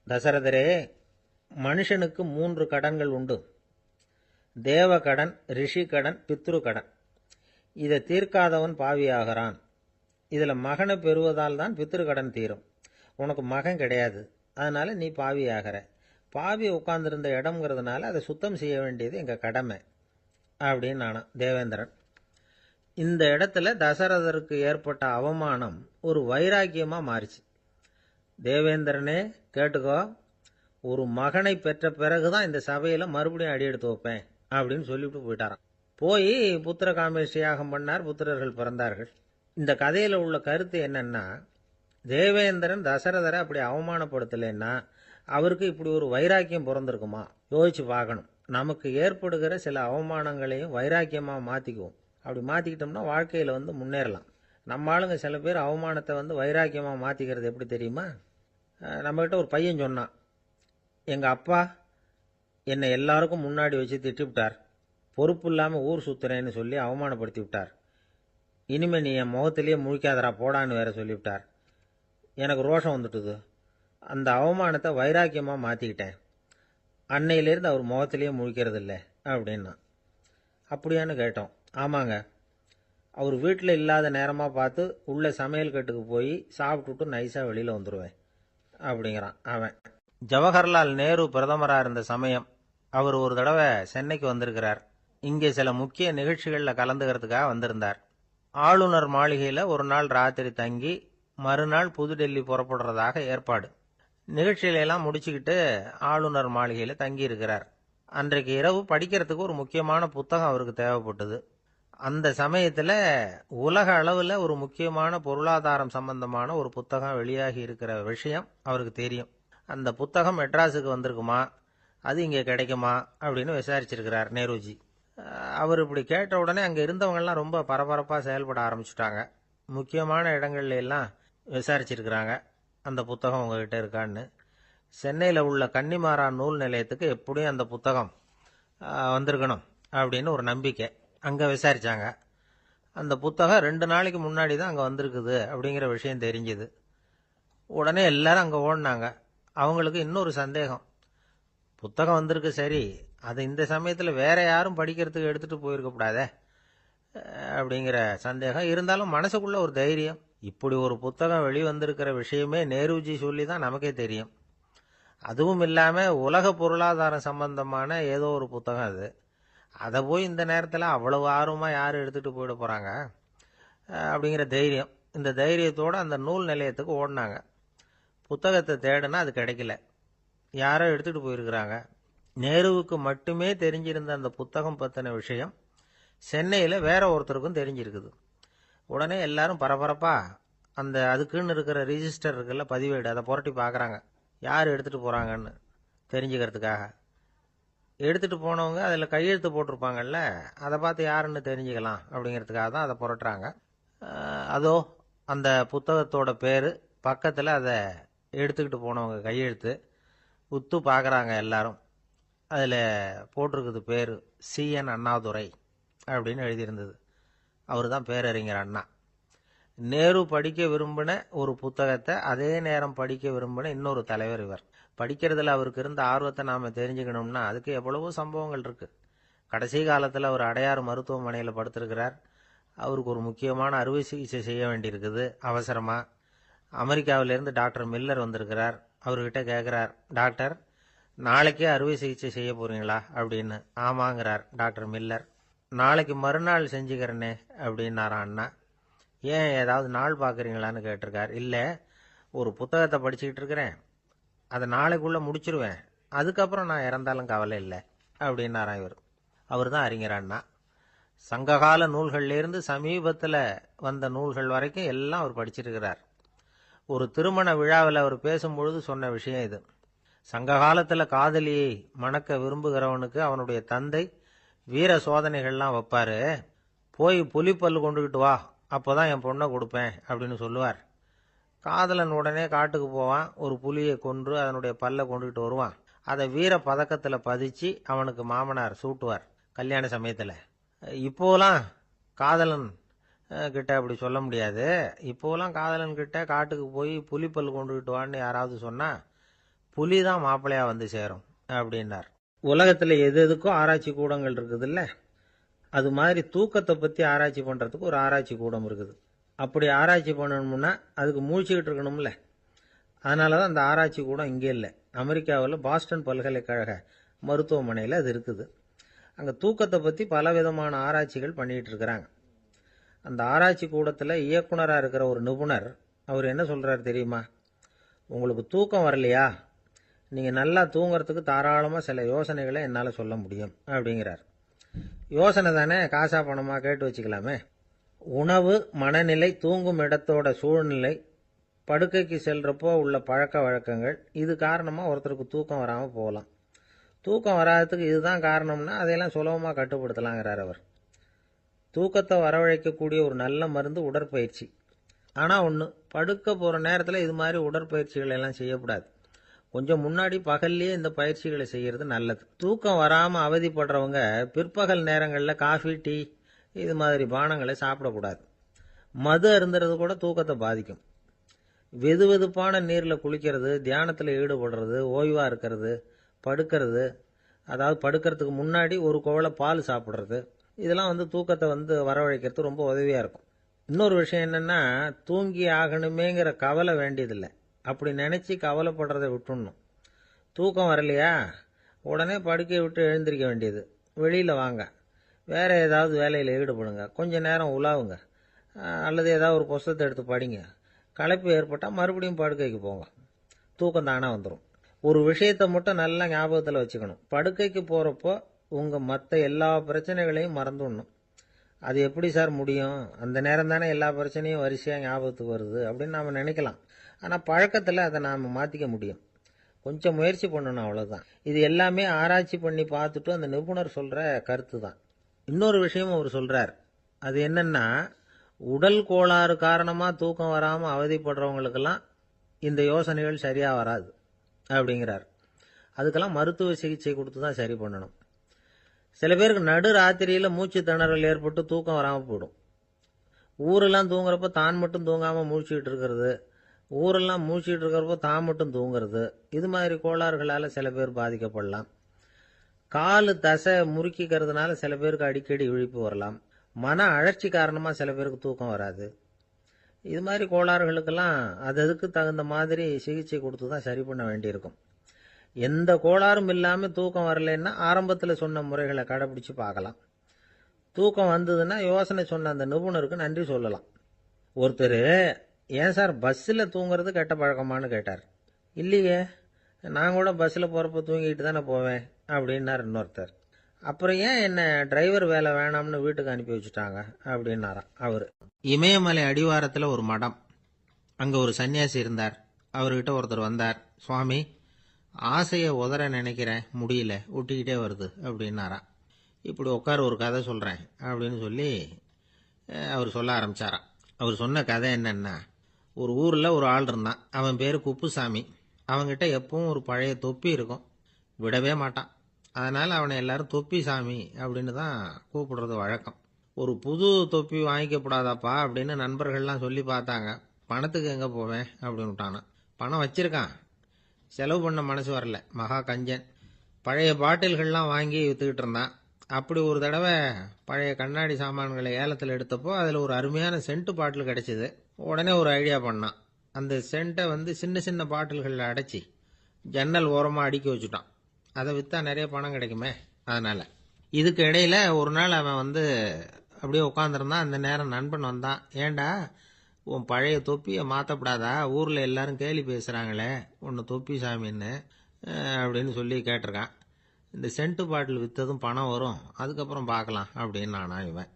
தசரதரே, மனுஷனுக்கு 3 கடன்கள் உண்டு. தேவ கடன், ரிஷி கடன், பித்ரு கடன். இதை தீர்க்காதவன் பாவியாகிறான். இதில் மகனை பெறுவதால் தான் பித்ரு கடன் தீரும். உனக்கு மகன் கிடையாது, அதனால் நீ பாவியாகிற. பாவி உட்கார்ந்துருந்த இடம்ங்கிறதுனால அதை சுத்தம் செய்ய வேண்டியது எங்கள் கடமை அப்படின்னு நானாம் தேவேந்திரன். இந்த இடத்துல தசரதருக்கு ஏற்பட்ட அவமானம் ஒரு வைராக்கியமாக மாறிச்சு. தேவேந்திரனே கேட்டுக்கோ, ஒரு மகனை பெற்ற பிறகுதான் இந்த சபையில் மறுபடியும் அடி எடுத்து வைப்பேன் அப்படின்னு சொல்லிவிட்டு போயிட்டாராம். போய் புத்திர காமேஷ்டி யாகம் பண்ணார். புத்திரர்கள் பிறந்தார்கள். இந்த கதையில் உள்ள கருத்து என்னன்னா, தேவேந்திரன் தசரதரை அப்படி அவமானப்படுத்தலைன்னா அவருக்கு இப்படி ஒரு வைராக்கியம் பிறந்திருக்குமா யோசிச்சு பார்க்கணும். நமக்கு ஏற்படுகிற சில அவமானங்களையும் வைராக்கியமாக மாற்றிக்குவோம். அப்படி மாற்றிக்கிட்டோம்னா வாழ்க்கையில் முன்னேறலாம். நம்ம ஆளுங்க சில பேர் அவமானத்தை வைராக்கியமாக மாற்றிக்கிறது எப்படி தெரியுமா? நம்மகிட்ட ஒரு பையன் சொன்னான், எங்கள் அப்பா என்னை எல்லாருக்கும் முன்னாடி வச்சு திட்டிவிட்டார். பொறுப்பு இல்லாமல் ஊர் சுற்றுறேன்னு சொல்லி அவமானப்படுத்தி விட்டார். இனிமேல் நீ என் முகத்திலேயே முழிக்காதரா போடான்னு வேற சொல்லிவிட்டார். எனக்கு ரோஷம் வந்துட்டுது. அந்த அவமானத்தை வைராக்கியமாக மாற்றிக்கிட்டேன். அன்னையிலேருந்து அவர் முகத்திலேயே முழிக்கிறது இல்லை அப்படின்னா. அப்படியான்னு கேட்டோம். ஆமாங்க, அவர் வீட்டில் இல்லாத நேரமாக பார்த்து உள்ள சமையல் கட்டுக்கு போய் சாப்பிட்டுட்டு நைஸாக வெளியில் வந்துடுவேன் அப்படிங்கிறான் அவன். ஜவஹர்லால் நேரு பிரதமராக இருந்த சமயம் அவர் ஒரு தடவை சென்னைக்கு வந்திருக்கிறார். இங்கே சில முக்கிய நிகழ்ச்சிகளில் கலந்துக்கிறதுக்காக வந்திருந்தார். ஆளுநர் மாளிகையில் ஒரு நாள் ராத்திரி தங்கி மறுநாள் புதுடெல்லி புறப்படுறதாக ஏற்பாடு. நிகழ்ச்சியிலெல்லாம் முடிச்சுக்கிட்டு ஆளுநர் மாளிகையில் தங்கி இருக்கிறார். அன்றைக்கு இரவு படிக்கிறதுக்கு ஒரு முக்கியமான புத்தகம் அவருக்கு தேவைப்பட்டது. அந்த சமயத்தில் உலக அளவில் ஒரு முக்கியமான பொருளாதாரம் சம்பந்தமான ஒரு புத்தகம் வெளியாகி இருக்கிற விஷயம் அவருக்கு தெரியும். அந்த புத்தகம் மெட்ராஸுக்கு வந்திருக்குமா, அது இங்கே கிடைக்குமா அப்படின்னு விசாரிச்சிருக்கிறார் நேருஜி. அவர் இப்படி கேட்ட உடனே அங்கே இருந்தவங்கெல்லாம் ரொம்ப பரபரப்பாக செயல்பட ஆரம்பிச்சுட்டாங்க. முக்கியமான இடங்கள்ல எல்லாம் விசாரிச்சிருக்கிறாங்க அந்த புத்தகம் உங்ககிட்ட இருக்கான்னு. சென்னையில் உள்ள கன்னிமாரா நூல் நிலையத்துக்கு எப்படியும் அந்த புத்தகம் வந்திருக்கணும் அப்படின்னு ஒரு நம்பிக்கை. அங்கே விசாரித்தாங்க. அந்த புத்தகம் 2 நாளைக்கு முன்னாடி தான் அங்கே வந்திருக்குது அப்படிங்கிற விஷயம் தெரிஞ்சுது. உடனே எல்லாரும் அங்கே ஓடினாங்க. அவங்களுக்கு இன்னொரு சந்தேகம், புத்தகம் வந்திருக்கு சரி, அது இந்த சமயத்தில் வேற யாரும் படிக்கிறதுக்கு எடுத்துகிட்டு போயிருக்கக்கூடாதே அப்படிங்கிற சந்தேகம் இருந்தாலும் மனசுக்குள்ள ஒரு தைரியம். இப்படி ஒரு புத்தகம் வெளிவந்திருக்கிற விஷயமே நேருஜி சொல்லி தான் நமக்கே தெரியும். அதுவும் இல்லாமல் உலக பொருளாதாரம் சம்பந்தமான ஏதோ ஒரு புத்தகம் அது. அதை போய் இந்த நேரத்தில் அவ்வளவு ஆர்வமாக யார் எடுத்துகிட்டு போயிட போகிறாங்க அப்படிங்கிற தைரியம். இந்த தைரியத்தோடு அந்த நூல் நிலையத்துக்கு ஓடினாங்க. புத்தகத்தை தேடினா அது கிடைக்கல. யாரோ எடுத்துகிட்டு போயிருக்கிறாங்க. நேருவுக்கு மட்டுமே தெரிஞ்சிருந்த அந்த புத்தகம் பற்றின விஷயம் சென்னையில் வேற ஒருத்தருக்கும் தெரிஞ்சிருக்குது. உடனே எல்லாரும் பரபரப்பா அதுக்குன்னு இருக்கிற ரிஜிஸ்டர் இருக்குல்ல, பதிவேடு, அதை புரட்டி பார்க்குறாங்க யார் எடுத்துகிட்டு போகிறாங்கன்னு தெரிஞ்சுக்கிறதுக்காக. எடுத்துகிட்டு போனவங்க அதில் கையெழுத்து போட்டிருப்பாங்கல்ல, அதை பார்த்து யாருன்னு தெரிஞ்சுக்கலாம் அப்படிங்கிறதுக்காக தான் அதை புரட்டுறாங்க. அதோ அந்த புத்தகத்தோட பேர் பக்கத்தில் அதை எடுத்துக்கிட்டு போனவங்க கையெழுத்து உத்து பார்க்குறாங்க எல்லாரும். அதில் போட்டிருக்குது பேர் CN அண்ணாதுரை அப்படின்னு எழுதியிருந்தது. அவர் தான் பேரறிஞர் அண்ணா. நேரு படிக்க விரும்பின ஒரு புத்தகத்தை அதே நேரம் படிக்க விரும்பின இன்னொரு தலைவர் இவர். படிக்கிறதுல அவருக்கு இருந்த ஆர்வத்தை நாம் தெரிஞ்சுக்கணும்னா அதுக்கு எவ்வளவோ சம்பவங்கள் இருக்குது. கடைசி காலத்தில் அவர் அடையாறு மருத்துவமனையில் படுத்திருக்கிறார். அவருக்கு ஒரு முக்கியமான அறுவை சிகிச்சை செய்ய வேண்டியிருக்குது அவசரமாக. அமெரிக்காவிலேருந்து டாக்டர் மில்லர் வந்திருக்கிறார். அவர்கிட்ட கேட்குறார், டாக்டர் நாளைக்கே அறுவை சிகிச்சை செய்ய போகிறீங்களா அப்படின்னு. ஆமாங்கிறார் டாக்டர் மில்லர். நாளைக்கு மறுநாள் செஞ்சுக்கிறேனே அப்படின்னாரான் அண்ணா. ஏன் ஏதாவது நாள் பார்க்குறீங்களான்னு கேட்டிருக்கார். இல்லை, ஒரு புத்தகத்தை படிச்சுக்கிட்டு இருக்கிறேன், அதை நாளைக்குள்ளே முடிச்சிருவேன், அதுக்கப்புறம் நான் இறந்தாலும் கவலை இல்லை அப்படின்னாராம் இவர். அவர் தான் அறிஞர் அண்ணா. சங்ககால நூல்கள்லேருந்து சமீபத்தில் வந்த நூல்கள் வரைக்கும் எல்லாம் அவர் படிச்சிருக்கிறார். ஒரு திருமண விழாவில் அவர் பேசும்பொழுது சொன்ன விஷயம் இது. சங்க காலத்தில் காதலியை மணக்க விரும்புகிறவனுக்கு அவனுடைய தந்தை வீர சோதனைகள்லாம் வைப்பாரு. போய் புலிப்பல்லு கொண்டுகிட்டு வா, அப்போதான் என் பொண்ணை கொடுப்பேன் அப்படின்னு சொல்லுவார். காதலன் உடனே காட்டுக்கு போவான், ஒரு புலியை கொன்று அதனுடைய பல்லை கொண்டுகிட்டு வருவான். அதை வீர பதக்கத்தில் பதிச்சு அவனுக்கு மாமனார் சூட்டுவார் கல்யாண சமயத்தில். இப்போலாம் காதலன் கிட்ட அப்படி சொல்ல முடியாது. இப்போலாம் காதலன் கிட்ட காட்டுக்கு போய் புலிப்பல் கொண்டுகிட்டு வான்னு யாராவது சொன்னா புலி தான் மாப்பிள்ளையா வந்து சேரும் அப்படின்னார். உலகத்தில் எது எதுக்கும் ஆராய்ச்சி கூடங்கள் இருக்குதுல்ல, அது மாதிரி தூக்கத்தை பற்றி ஆராய்ச்சி பண்ணுறதுக்கு ஒரு ஆராய்ச்சி கூடம் இருக்குது. அப்படி ஆராய்ச்சி பண்ணணும்னா அதுக்கு மூழ்கிக்கிட்டு இருக்கணும்ல. அதனால தான் அந்த ஆராய்ச்சி கூடம் இங்கே இல்லை. அமெரிக்காவில் பாஸ்டன் பல்கலைக்கழக மருத்துவமனையில் அது இருக்குது. அங்கே தூக்கத்தை பற்றி பல விதமான ஆராய்ச்சிகள் பண்ணிகிட்டு இருக்கிறாங்க. அந்த ஆராய்ச்சி கூடத்தில் இயக்குனராக இருக்கிற ஒரு நிபுணர் அவர் என்ன சொல்கிறார் தெரியுமா? உங்களுக்கு தூக்கம் வரலையா, நீங்கள் நல்லா தூங்குறதுக்கு தாராளமாக சில யோசனைகளை என்னால் சொல்ல முடியும் அப்படிங்கிறார். யோசனை தானே, காசா பணமாக கேட்டு வச்சுக்கலாமே. உணவு, மனநிலை, தூங்கும் இடத்தோட சூழ்நிலை, படுக்கைக்கு செல்றப்போ உள்ள பழக்க வழக்கங்கள், இது காரணமாக ஒருத்தருக்கு தூக்கம் வராமல் போகலாம். தூக்கம் வராததுக்கு இதுதான் காரணம்னா அதையெல்லாம் சுலபமாக கட்டுப்படுத்தலாங்கிறார் அவர். தூக்கத்தை வரவழைக்கக்கூடிய ஒரு நல்ல மருந்து உடற்பயிற்சி. ஆனால் ஒன்று, படுக்க போகிற நேரத்தில் இது மாதிரி உடற்பயிற்சிகள் எல்லாம் செய்யக்கூடாது. கொஞ்சம் முன்னாடி பகல்லையே இந்த பயிற்சிகளை செய்கிறது நல்லது. தூக்கம் வராமல் அவதிப்படுறவங்க பிற்பகல் நேரங்களில் காஃபி, டீ இது மாதிரி பானங்களை சாப்பிடக்கூடாது. மது அருந்துறது கூட தூக்கத்தை பாதிக்கும். வெது வெதுப்பான நீரில் குளிக்கிறது, தியானத்தில் ஈடுபடுறது, ஓய்வாக இருக்கிறது, படுக்கிறது, அதாவது படுக்கிறதுக்கு முன்னாடி ஒரு குவளை பால் சாப்பிட்றது, இதெல்லாம் தூக்கத்தை வரவழைக்கிறது ரொம்ப உதவியாக இருக்கும். இன்னொரு விஷயம் என்னென்னா, தூங்கி ஆகணுமேங்கிற கவலை வேண்டியதில்லை. அப்படி நினச்சி கவலைப்படுறதை விட்டுடணும். தூக்கம் வரலையா, உடனே படுக்கையை விட்டு எழுந்திருக்க வேண்டியது. வெளியில் வாங்க, வேறு ஏதாவது வேலையில் ஈடுபடுங்க, கொஞ்சம் நேரம் உலாவுங்க, அல்லது ஏதாவது ஒரு புஸ்தகத்தை எடுத்து படிங்க. களைப்பு ஏற்பட்டால் மறுபடியும் படுக்கைக்கு போங்க, தூக்கம் தானாக வந்துடும். ஒரு விஷயத்தை மட்டும் நல்லா ஞாபகத்தில் வச்சுக்கணும். படுக்கைக்கு போகிறப்போ உங்கள் மற்ற எல்லா பிரச்சனைகளையும் மறந்துடணும். அது எப்படி சார் முடியும், அந்த நேரம் தானே எல்லா பிரச்சனையும் வரிசையாக ஞாபகத்துக்கு வருது அப்படின்னு நாம் நினைக்கலாம். ஆனால் பழக்கத்தில் அதை நாம் மாற்றிக்க முடியும். கொஞ்சம் முயற்சி பண்ணணும், அவ்வளோதான். இது எல்லாமே ஆராய்ச்சி பண்ணி பார்த்துட்டு அந்த நிபுணர் சொல்கிற கருத்து தான். இன்னொரு விஷயமும் அவர் சொல்கிறார். அது என்னென்னா, உடல் கோளாறு காரணமாக தூக்கம் வராமல் அவதிப்படுறவங்களுக்கெல்லாம் இந்த யோசனைகள் சரியாக வராது அப்படிங்கிறார். அதுக்கெல்லாம் மருத்துவ சிகிச்சை கொடுத்து தான் சரி பண்ணணும். சில பேருக்கு நடு ராத்திரியில் மூச்சு திணறல் ஏற்பட்டு தூக்கம் வராமல் போயிடும். ஊரெல்லாம் தூங்குறப்போ தான் மட்டும் தூங்காமல் மூழ்கிட்டு இருக்கிறது, ஊரெல்லாம் மூழ்கிட்டு இருக்கிறப்போ தான் மட்டும் தூங்குறது, இது மாதிரி கோளாறுகளால் சில பேர் பாதிக்கப்படலாம். காலு தசை முறுக்கிக்கிறதுனால சில பேருக்கு அடிக்கடி இழிப்பு வரலாம். மன அழற்சி காரணமாக சில பேருக்கு தூக்கம் வராது. இது மாதிரி கோளாறுகளுக்கெல்லாம் அதுக்கு தகுந்த மாதிரி சிகிச்சை கொடுத்து தான் சரி பண்ண வேண்டியிருக்கும். எந்த கோளாறும் இல்லாமல் தூக்கம் வரலைன்னா ஆரம்பத்தில் சொன்ன முறைகளை கடைபிடிச்சு பார்க்கலாம். தூக்கம் வந்ததுன்னா யோசனை சொன்ன அந்த நிபுணருக்கு நன்றி சொல்லலாம். ஒருத்தர், ஏன் சார் பஸ்ஸில் தூங்குறது கெட்ட பழக்கமானு கேட்டார். இல்லையே, நான் கூட பஸ்ஸில் போகிறப்ப தூங்கிட்டு தானே போவேன் அப்படின்னார் இன்னொருத்தர். அப்புறம் ஏன் என்ன டிரைவர் வேலை வேணாம்னு வீட்டுக்கு அனுப்பி வச்சுட்டாங்க அப்படின்னாராம் அவர். இமயமலை அடிவாரத்தில் ஒரு மடம், அங்கே ஒரு சன்னியாசி இருந்தார். அவர்கிட்ட ஒருத்தர் வந்தார். சுவாமி, ஆசையை உதற நினைக்கிறேன், முடியல, ஒட்டிக்கிட்டே வருது அப்படின்னாராம். இப்படி உட்கார, ஒரு கதை சொல்கிறேன் அப்படின்னு சொல்லி அவர் சொல்ல ஆரம்பித்தாராம். அவர் சொன்ன கதை என்னன்னா, ஒரு ஊரில் ஒரு ஆள் இருந்தான். அவன் பேர் குப்புசாமி. அவன்கிட்ட எப்பவும் ஒரு பழைய தொப்பி இருக்கும், விடவே மாட்டான். அதனால் அவனை எல்லாரும் தொப்பி சாமி அப்படின்னு தான் கூப்பிடுறது வழக்கம். ஒரு புது தொப்பி வாங்கிக்கப்படாதாப்பா அப்படின்னு நண்பர்கள்லாம் சொல்லி பார்த்தாங்க. பணத்துக்கு எங்கே போவேன் அப்படின்னு விட்டானான். பணம் வச்சிருக்கான், செலவு பண்ண மனசு வரல, மகா கஞ்சன். பழைய பாட்டில்கள்லாம் வாங்கி விற்றுக்கிட்டு இருந்தான். அப்படி ஒரு தடவை பழைய கண்ணாடி சாமான்களை ஏலத்தில் எடுத்தப்போ அதில் ஒரு அருமையான சென்ட்டு பாட்டில் கிடச்சிது. உடனே ஒரு ஐடியா பண்ணான். அந்த சென்ட்டை சின்ன சின்ன பாட்டில்களில் அடைச்சி ஜன்னல் ஓரமாக அடுக்கி வச்சுட்டான். அதை விற்றா நிறைய பணம் கிடைக்குமே, அதனால். இதுக்கு இடையில் ஒரு நாள் அவன் அப்படியே உட்காந்துருந்தான். அந்த நேரம் நண்பன் வந்தான். ஏண்டா, உன் பழைய தொப்பியை மாற்றப்படாதா, ஊரில் எல்லாரும் கேலி பேசுகிறாங்களே உன்னை தொப்பி சாமின்னு, அப்படின்னு சொல்லி கேட்டிருக்கான். இந்த சென்ட்டு பாட்டில் விற்றதும் பணம் வரும், அதுக்கப்புறம் பார்க்கலாம் அப்படின்னு நானா இவன்.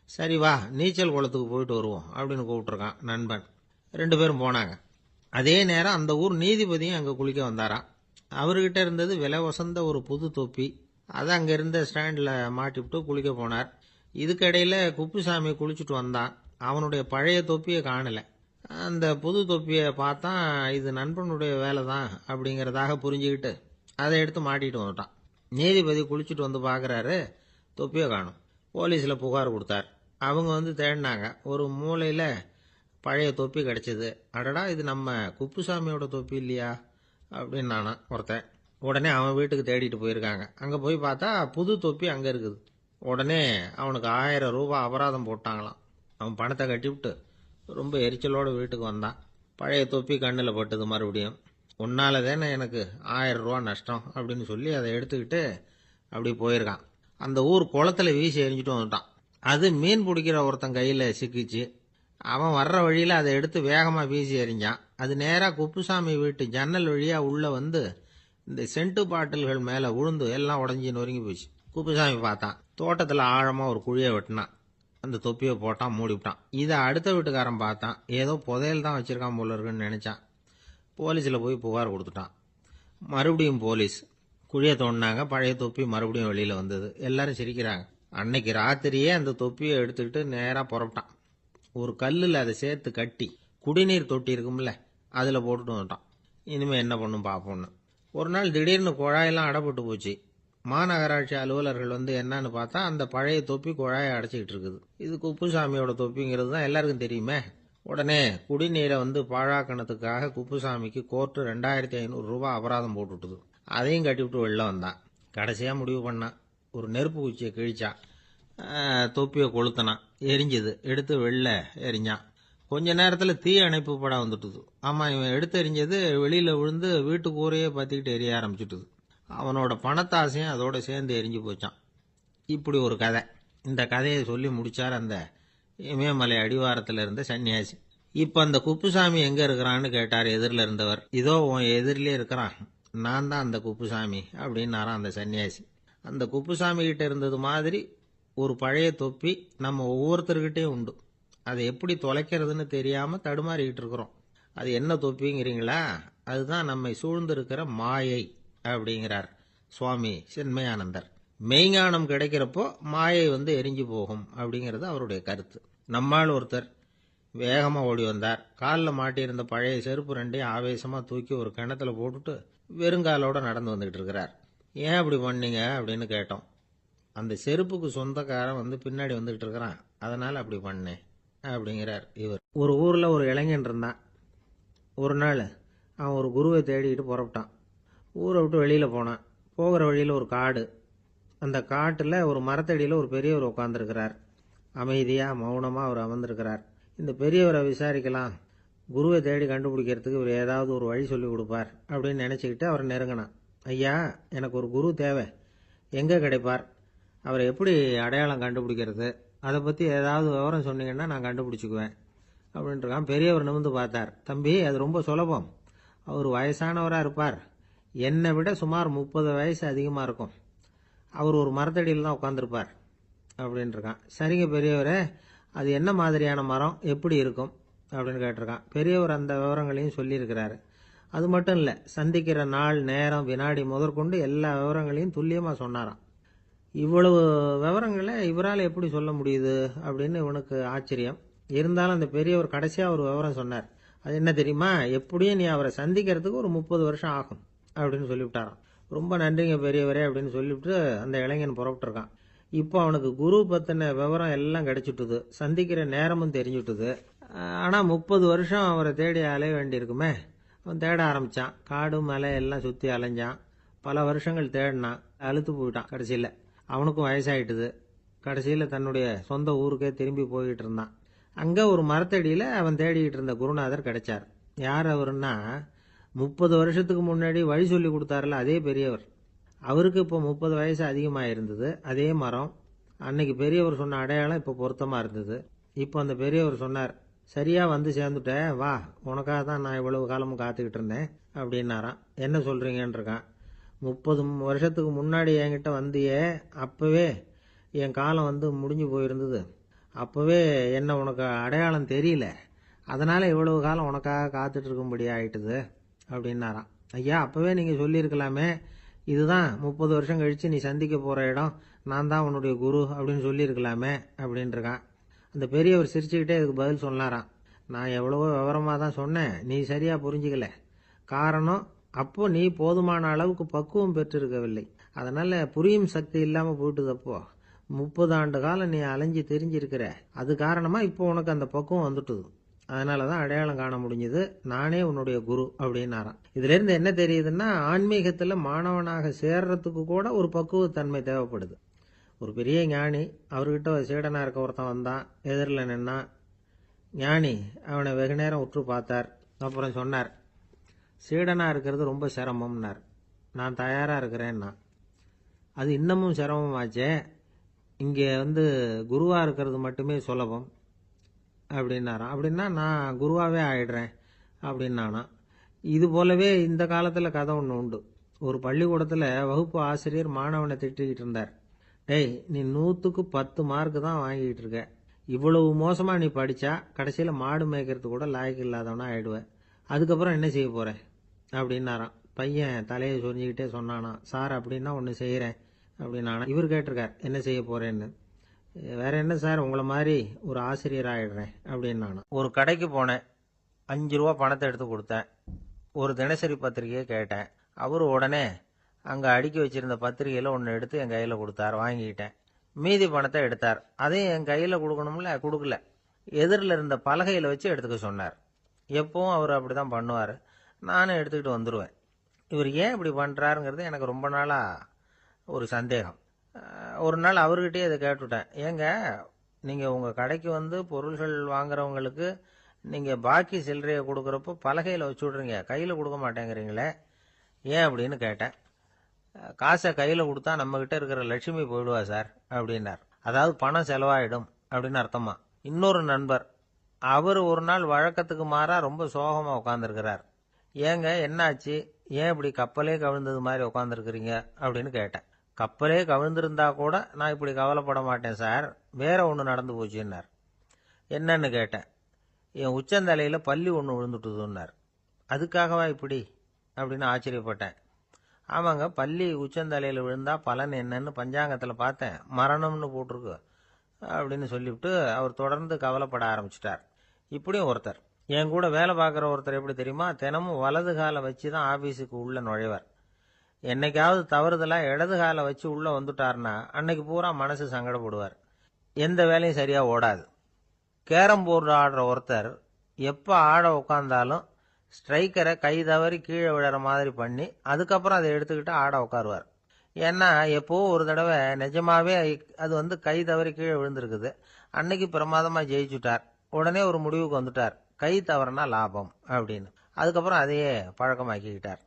சரி வா நீச்சல் குளத்துக்கு போயிட்டு வருவோம் அப்படின்னு கூப்பிட்டுருக்கான் நண்பன். 2 பேரும் போனாங்க. அதே நேரம் அந்த ஊர் நீதிபதியும் அங்கே குளிக்க வந்தாராம். அவர்கிட்ட இருந்தது விலை வசந்த ஒரு புது தொப்பி. அதை அங்கே இருந்த ஸ்டாண்டில் மாட்டிவிட்டு குளிக்க போனார். இதுக்கிடையில் குப்புசாமி குளிச்சுட்டு வந்தான். அவனுடைய பழைய தொப்பியை காணலை. அந்த புது தொப்பியை பார்த்தா இது நண்பனுடைய வேலை தான் அப்படிங்கிறதாக புரிஞ்சுக்கிட்டு அதை எடுத்து மாட்டிட்டு வந்துட்டான். நீதிபதி குளிச்சுட்டு வந்து பார்க்குறாரு, தொப்பியை காணும். போலீஸில் புகார் கொடுத்தார். அவங்க வந்து தேடினாங்க. ஒரு மூலையில் பழைய தொப்பி கிடச்சிது. அடடா இது நம்ம குப்புசாமியோட தொப்பி இல்லையா அப்படின்னு நானா ஒருத்தன். உடனே அவன் வீட்டுக்கு தேடிட்டு போயிருக்காங்க. அங்கே போய் பார்த்தா புது தொப்பி அங்கே இருக்குது. உடனே அவனுக்கு 1000 ரூபாய் அபராதம் போட்டாங்களாம். அவன் பணத்தை கட்டிவிட்டு ரொம்ப எரிச்சலோடு வீட்டுக்கு வந்தான். பழைய தொப்பி கண்ணில் பட்டது. மறுபடியும் உன்னால தானே எனக்கு 1000 ரூபா நஷ்டம் அப்படின்னு சொல்லி அதை எடுத்துக்கிட்டு அப்படி போயிருக்கான். அந்த ஊர் குளத்துல வீசி எரிஞ்சிட்டு வந்துட்டான். அது மீன் பிடிக்கிற ஒருத்தன் கையில் சிக்கிச்சு. அவன் வர்ற வழியில் அதை எடுத்து வேகமாக வீசி எறிஞ்சான். அது நேராக குப்புசாமி வீட்டு ஜன்னல் வழியாக உள்ளே வந்து இந்த சென்ட்டு பாட்டில்கள் மேலே விழுந்து எல்லாம் உடஞ்சி நொறுங்கி போச்சு. குப்புசாமி பார்த்தான். தோட்டத்தில் ஆழமாக ஒரு குழியை வெட்டினான். அந்த தொப்பியை போட்டான், மூடிவிட்டான். இதை அடுத்த வீட்டுக்காரன் பார்த்தான். ஏதோ புதையல் தான் வச்சிருக்கான் போல இருக்குன்னு நினைச்சான். போலீஸில் போய் புகார் கொடுத்துட்டான். மறுபடியும் போலீஸ் குழியை தோண்டினாங்க. பழைய தொப்பி மறுபடியும் வெளியில் வந்தது. எல்லாரும் சிரிக்கிறாங்க. அன்னைக்கு ராத்திரியே அந்த தொப்பியை எடுத்துக்கிட்டு நேராக புறப்பட்டான். ஒரு கல்லில் அதை சேர்த்து கட்டி குடிநீர் தொட்டி இருக்கும்ல அதில் போட்டுட்டு வந்துட்டான். இனிமேல் என்ன பண்ணும் பார்ப்போன்னு. ஒரு நாள் திடீர்னு குழாயெல்லாம் அடைப்பட்டு போச்சு. மாநகராட்சி அலுவலர்கள் வந்து என்னன்னு பார்த்தா அந்த பழைய தொப்பி குழாயை அடைச்சிக்கிட்டு இருக்குது. இது குப்புசாமியோட தொப்பிங்கிறது தான் எல்லாருக்கும் தெரியுமே. உடனே குடிநீரை வந்து பாழாக்கணத்துக்காக குப்புசாமிக்கு கோர்ட்டு 2500 ரூபாய் அபராதம் போட்டுவிட்டுது. அதையும் கட்டிவிட்டு வெளில வந்தான். கடைசியாக முடிவு பண்ணான். ஒரு நெருப்பு குச்சியை கிழிச்சான். தொப்பியை கொளுத்தினான். எரிஞ்சுது. எடுத்து வெளில எரிஞ்சான். கொஞ்ச நேரத்தில் தீ அணைப்பு படம் வந்துட்டுது. ஆமாம், இவன் எடுத்து எரிஞ்சது வெளியில் விழுந்து வீட்டு கூரையே பற்றிக்கிட்டு எரிய ஆரம்பிச்சுட்டுது. அவனோட பணத்தாசையும் அதோட சேர்ந்து எரிஞ்சு போச்சான். இப்படி ஒரு கதை. இந்த கதையை சொல்லி முடிச்சார் அந்த இமயமலை அடிவாரத்தில் இருந்த சன்னியாசி. இப்போ அந்த குப்புசாமி எங்கே இருக்கிறான்னு கேட்டார் எதிரில் இருந்தவர். இதோ உன் எதிரிலே இருக்கிறான், நான் தான் அந்த குப்புசாமி அப்படின்னாரான் அந்த சன்னியாசி. அந்த குப்புசாமி கிட்ட இருந்தது மாதிரி ஒரு பழைய தொப்பி நம்ம ஒவ்வொருத்தர்கிட்டையும் உண்டு. அதை எப்படி தொலைக்கிறதுன்னு தெரியாமல் தடுமாறிக்கிட்டு இருக்கிறோம். அது என்ன தொப்பிங்கிறீங்களா? அதுதான் நம்மை சூழ்ந்திருக்கிற மாயை அப்படிங்கிறார் சுவாமி சின்மயானந்தர். மெய்ஞானம் கிடைக்கிறப்போ மாயை வந்து எரிஞ்சு போகும் அப்படிங்கிறது அவருடைய கருத்து. நம்மால் ஒருத்தர் வேகமாக ஓடி வந்தார். காலில் மாட்டியிருந்த பழைய செருப்பு 2ஐயும் ஆவேசமாக தூக்கி ஒரு கிணத்துல போட்டுட்டு வெறுங்காலோட நடந்து வந்துகிட்டு இருக்கிறார். ஏன் அப்படி பண்ணீங்க அப்படின்னு கேட்டோம். அந்த செருப்புக்கு சொந்தக்காரன் வந்து பின்னாடி வந்துகிட்டு இருக்கிறான், அதனால அப்படி பண்ணேன் அப்படிங்கிறார் இவர். ஒரு ஊரில் ஒரு இளைஞன் இருந்தான். ஒரு நாள் அவன் ஒரு குருவை தேடிக்கிட்டு புறப்பட்டான். ஊரை விட்டு வெளியில் போனான். போகிற வழியில் ஒரு காடு. அந்த காட்டில் ஒரு மரத்தடியில் ஒரு பெரியவர் உட்காந்துருக்கிறார். அமைதியாக மௌனமாக அவர் அமர்ந்திருக்கிறார். இந்த பெரியவரை விசாரிக்கலாம், குருவை தேடி கண்டுபிடிக்கிறதுக்கு இவர் ஏதாவது ஒரு வழி சொல்லி கொடுப்பார் அப்படின்னு நினச்சிக்கிட்டு அவரை நெருங்கினான். ஐயா, எனக்கு ஒரு குரு தேவை, எங்கே கிடைப்பார், அவரை எப்படி அடையாளம் கண்டுபிடிக்கிறது, அதை பற்றி ஏதாவது விவரம் சொன்னீங்கன்னா நான் கண்டுபிடிச்சிக்குவேன் அப்படின்ட்டுருக்கான். பெரியவர் நிமிர்ந்து பார்த்தார். தம்பி, அது ரொம்ப சுலபம். அவர் வயசானவராக இருப்பார், என்னை விட சுமார் 30 வயசு அதிகமாக இருக்கும். அவர் ஒரு மரத்தடியில் தான் உட்காந்துருப்பார் அப்படின்ட்டுருக்கான். சரிங்க பெரியவரே, அது என்ன மாதிரியான மரம், எப்படி இருக்கும் அப்படின்னு கேட்டிருக்கான். பெரியவர் அந்த விவரங்களையும் சொல்லியிருக்கிறாரு. அது மட்டும் இல்லை, சந்திக்கிற நாள், நேரம், வினாடி முதற்கொண்டு எல்லா விவரங்களையும் துல்லியமாக சொன்னாராம். இவ்வளவு விவரங்களை இவரால் எப்படி சொல்ல முடியுது அப்படின்னு இவனுக்கு ஆச்சரியம். இருந்தாலும் அந்த பெரியவர் கடைசியாக ஒரு விவரம் சொன்னார். அது என்ன தெரியுமா, எப்படியும் நீ அவரை சந்திக்கிறதுக்கு ஒரு 30 வருஷம் ஆகும் அப்படின்னு சொல்லிவிட்டாராம். ரொம்ப நன்றிங்க பெரியவரே அப்படின்னு சொல்லிவிட்டு அந்த இளைஞன் புறப்பட்டுருக்கான். இப்போ அவனுக்கு குரு பற்றின விவரம் எல்லாம் கிடைச்சிட்டுது, சந்திக்கிற நேரமும் தெரிஞ்சுட்டுது. ஆனால் 30 வருஷம் அவரை தேடி அலைய வேண்டியிருக்குமே. அவன் தேட ஆரம்பித்தான். காடு மலை எல்லாம் சுற்றி அலைஞ்சான். பல வருஷங்கள் தேடினான். அழுத்து போயிட்டான். கடைசியில் அவனுக்கும் வயசாயிட்டுது. கடைசியில் தன்னுடைய சொந்த ஊருக்கே திரும்பி போய்கிட்டு இருந்தான். அங்கே ஒரு மரத்தடியில் அவன் தேடிக்கிட்டு இருந்த குருநாதர் கிடைச்சார். யார் அவருன்னா, 30 வருஷத்துக்கு முன்னாடி வழி சொல்லி கொடுத்தாருல அதே பெரியவர். அவருக்கு இப்போ 30 வயசு அதிகமாக இருந்தது. அதே மரம். அன்னைக்கு பெரியவர் சொன்ன அடையாளம் இப்போ பொருத்தமாக இருந்தது. இப்போ அந்த பெரியவர் சொன்னார், சரியாக வந்து சேர்ந்துட்டேன், வா, உனக்காக தான் நான் இவ்வளவு காலமும் காத்துக்கிட்டு இருந்தேன் அப்படின்னாராம். என்ன சொல்கிறீங்கன்னு இருக்கான். 30 வருஷத்துக்கு முன்னாடி என்கிட்ட வந்தியே, அப்பவே என் காலம் வந்து முடிஞ்சு போயிருந்தது. அப்பவே என்ன உனக்கு அடையாளம் தெரியல, அதனால இவ்வளவு காலம் உனக்காக காத்துட்டு இருக்கும்படி ஆயிட்டுது அப்படின்னாராம். ஐயா, அப்பவே நீங்க சொல்லியிருக்கலாமே, இதுதான் 30 வருஷம் கழிச்சு நீ சந்திக்க போற இடம், நான் தான் உன்னுடைய குரு அப்படின்னு சொல்லியிருக்கலாமே அப்படின்ட்டுருக்கான். அந்த பெரியவர் சிரிச்சுக்கிட்டே இதுக்கு பதில் சொன்னாராம். நான் எவ்வளவோ விவரமாக தான் சொன்னேன், நீ சரியா புரிஞ்சுக்கல. காரணம், அப்போ நீ போதுமான அளவுக்கு பக்குவம் பெற்றிருக்கவில்லை, அதனால புரியும் சக்தி இல்லாம போயிட்டுது. அப்போ 30 ஆண்டு காலம் நீ அலைஞ்சு தெரிஞ்சிருக்கிற, அது காரணமா இப்போ உனக்கு அந்த பக்குவம் வந்துட்டுது, அதனாலதான் அடையாளம் காண முடிஞ்சது, நானே உன்னுடைய குரு அப்படின்னாராம். இதுல இருந்து என்ன தெரியுதுன்னா, ஆன்மீகத்துல மாணவனாக சேர்றதுக்கு கூட ஒரு பக்குவத்தன்மை தேவைப்படுது. ஒரு பெரிய ஞானி, அவர்கிட்ட சீடனா இருக்க ஒருத்தன் வந்தான், எதிரில் நின்னான். ஞானி அவனை வெகு நேரம் உற்று பார்த்தார். அப்புறம் சொன்னார், சீடனா இருக்கிறது ரொம்ப சிரமம்னார். நான் தயாரா இருக்கிறேன்னா. அது இன்னமும் சிரமமாச்சே, இங்கே வந்து குருவா இருக்கிறது மட்டுமே சுலபம் அப்படின்னாராம். அப்படின்னா நான் குருவாவே ஆயிடுறேன் அப்படின்னானா. இது போலவே இந்த காலத்தில் கதை ஒன்று உண்டு. ஒரு பள்ளிக்கூடத்தில் வகுப்பு ஆசிரியர் மாணவனை திட்டிக்கிட்டு இருந்தார். டேய், நீ 100க்கு 10 மார்க் தான் வாங்கிட்டு இருக்க, இவ்வளவு மோசமா நீ படிச்சா கடைசியில் மாடு மேய்க்கிறது கூட லாய்க்கு இல்லாதவனா ஆயிடுவேன், அதுக்கப்புறம் என்ன செய்ய போற அப்படின்னாராம். பையன் தலையை சொரிஞ்சுக்கிட்டே சொன்னானா, சார் அப்படின்னா ஒன்று செய்கிறேன் அப்படின்னானா. இவர் கேட்டிருக்கார், என்ன செய்ய போறேன்னு. வேற என்ன சார், உங்களை மாதிரி ஒரு ஆசிரியர் ஆயிடுறேன் அப்படின்னானா. ஒரு கடைக்கு போனேன், 5 ரூபா பணத்தை எடுத்து கொடுத்தேன், ஒரு தினசரி பத்திரிகையை கேட்டேன். அவரு உடனே அங்கே அடுக்கி வச்சிருந்த பத்திரிகையில் ஒன்று எடுத்து என் கையில் கொடுத்தார், வாங்கிக்கிட்டேன். மீதி பணத்தை எடுத்தார், அதையும் என் கையில் கொடுக்கணும்ல, கொடுக்கல, எதிரில் இருந்த பலகையில் வச்சு எடுத்துக்க சொன்னார். எப்பவும் அவர் அப்படி தான் பண்ணுவார், நானும் எடுத்துக்கிட்டு வந்துடுவேன். இவர் ஏன் இப்படி பண்ணுறாருங்கிறது எனக்கு ரொம்ப நாளாக ஒரு சந்தேகம். ஒரு நாள் அவர்கிட்டயே இதை கேட்டுவிட்டேன். ஏங்க, நீங்கள் உங்கள் கடைக்கு வந்து பொருள்கள் வாங்குறவங்களுக்கு நீங்கள் பாக்கி சில்லறையை கொடுக்குறப்போ பலகையில் வச்சு விட்றீங்க, கையில் கொடுக்க மாட்டேங்கிறீங்களே, ஏன் அப்படின்னு கேட்டேன். காசை கையில் கொடுத்தா நம்மகிட்ட இருக்கிற லட்சுமி போயிடுவா சார் அப்படின்னார். அதாவது பணம் செலவாயிடும் அப்படின்னு அர்த்தமா. இன்னொரு நண்பர், அவர் ஒரு நாள் வழக்கத்துக்கு மாறா ரொம்ப சோகமாக உட்காந்துருக்கிறார். ஏங்க என்னாச்சு, ஏன் இப்படி கப்பலே கவிழ்ந்தது மாதிரி உட்காந்துருக்கிறீங்க அப்படின்னு கேட்டேன். கப்பலே கவிழ்ந்திருந்தா கூட நான் இப்படி கவலைப்பட மாட்டேன் சார், வேற ஒன்று நடந்து போச்சுன்னார். என்னன்னு கேட்டேன். என் உச்சந்தலையில் பல்லி ஒன்று விழுந்துட்டுதுன்னார். அதுக்காகவா இப்படி அப்படின்னு ஆச்சரியப்பட்டேன். ஆமாங்க, பல்லி உச்சந்தலையில் விழுந்தா பலன் என்னன்னு பஞ்சாங்கத்தில் பார்த்தேன், மரணம்னு போட்டிருக்கு அப்படின்னு சொல்லிவிட்டு அவர் தொடர்ந்து கவலைப்பட ஆரம்பிச்சிட்டார். இப்படியும் ஒருத்தர், என் கூட வேலை பார்க்குற ஒருத்தர் எப்படி தெரியுமா, தினமும் வலது காலை வச்சு தான் ஆஃபீஸுக்கு உள்ள நுழைவார். என்னைக்காவது தவறுதலாக இடது காலை வச்சு உள்ளே வந்துட்டார்னா அன்னைக்கு பூரா மனசு சங்கடப்படுவார், எந்த வேலையும் சரியாக ஓடாது. கேரம் போர்டு ஆடுற ஒருத்தர் எப்போ ஆட உட்காந்தாலும் ஸ்ட்ரைக்கரை கை தவறி கீழே விழற மாதிரி பண்ணி அதுக்கப்புறம் அதை எடுத்துக்கிட்டு ஆட உட்காருவார். ஏன்னா எப்போ ஒரு தடவை நிஜமாவே அது வந்து கை தவறி கீழே விழுந்திருக்குது, அன்னைக்கு பிரமாதமாக ஜெயிச்சுட்டார். உடனே ஒரு முடிவுக்கு வந்துட்டார், கை தவறுனா லாபம் அப்படின்னு. அதுக்கப்புறம் அதையே பழக்கமாக்கிக்கிட்டார்.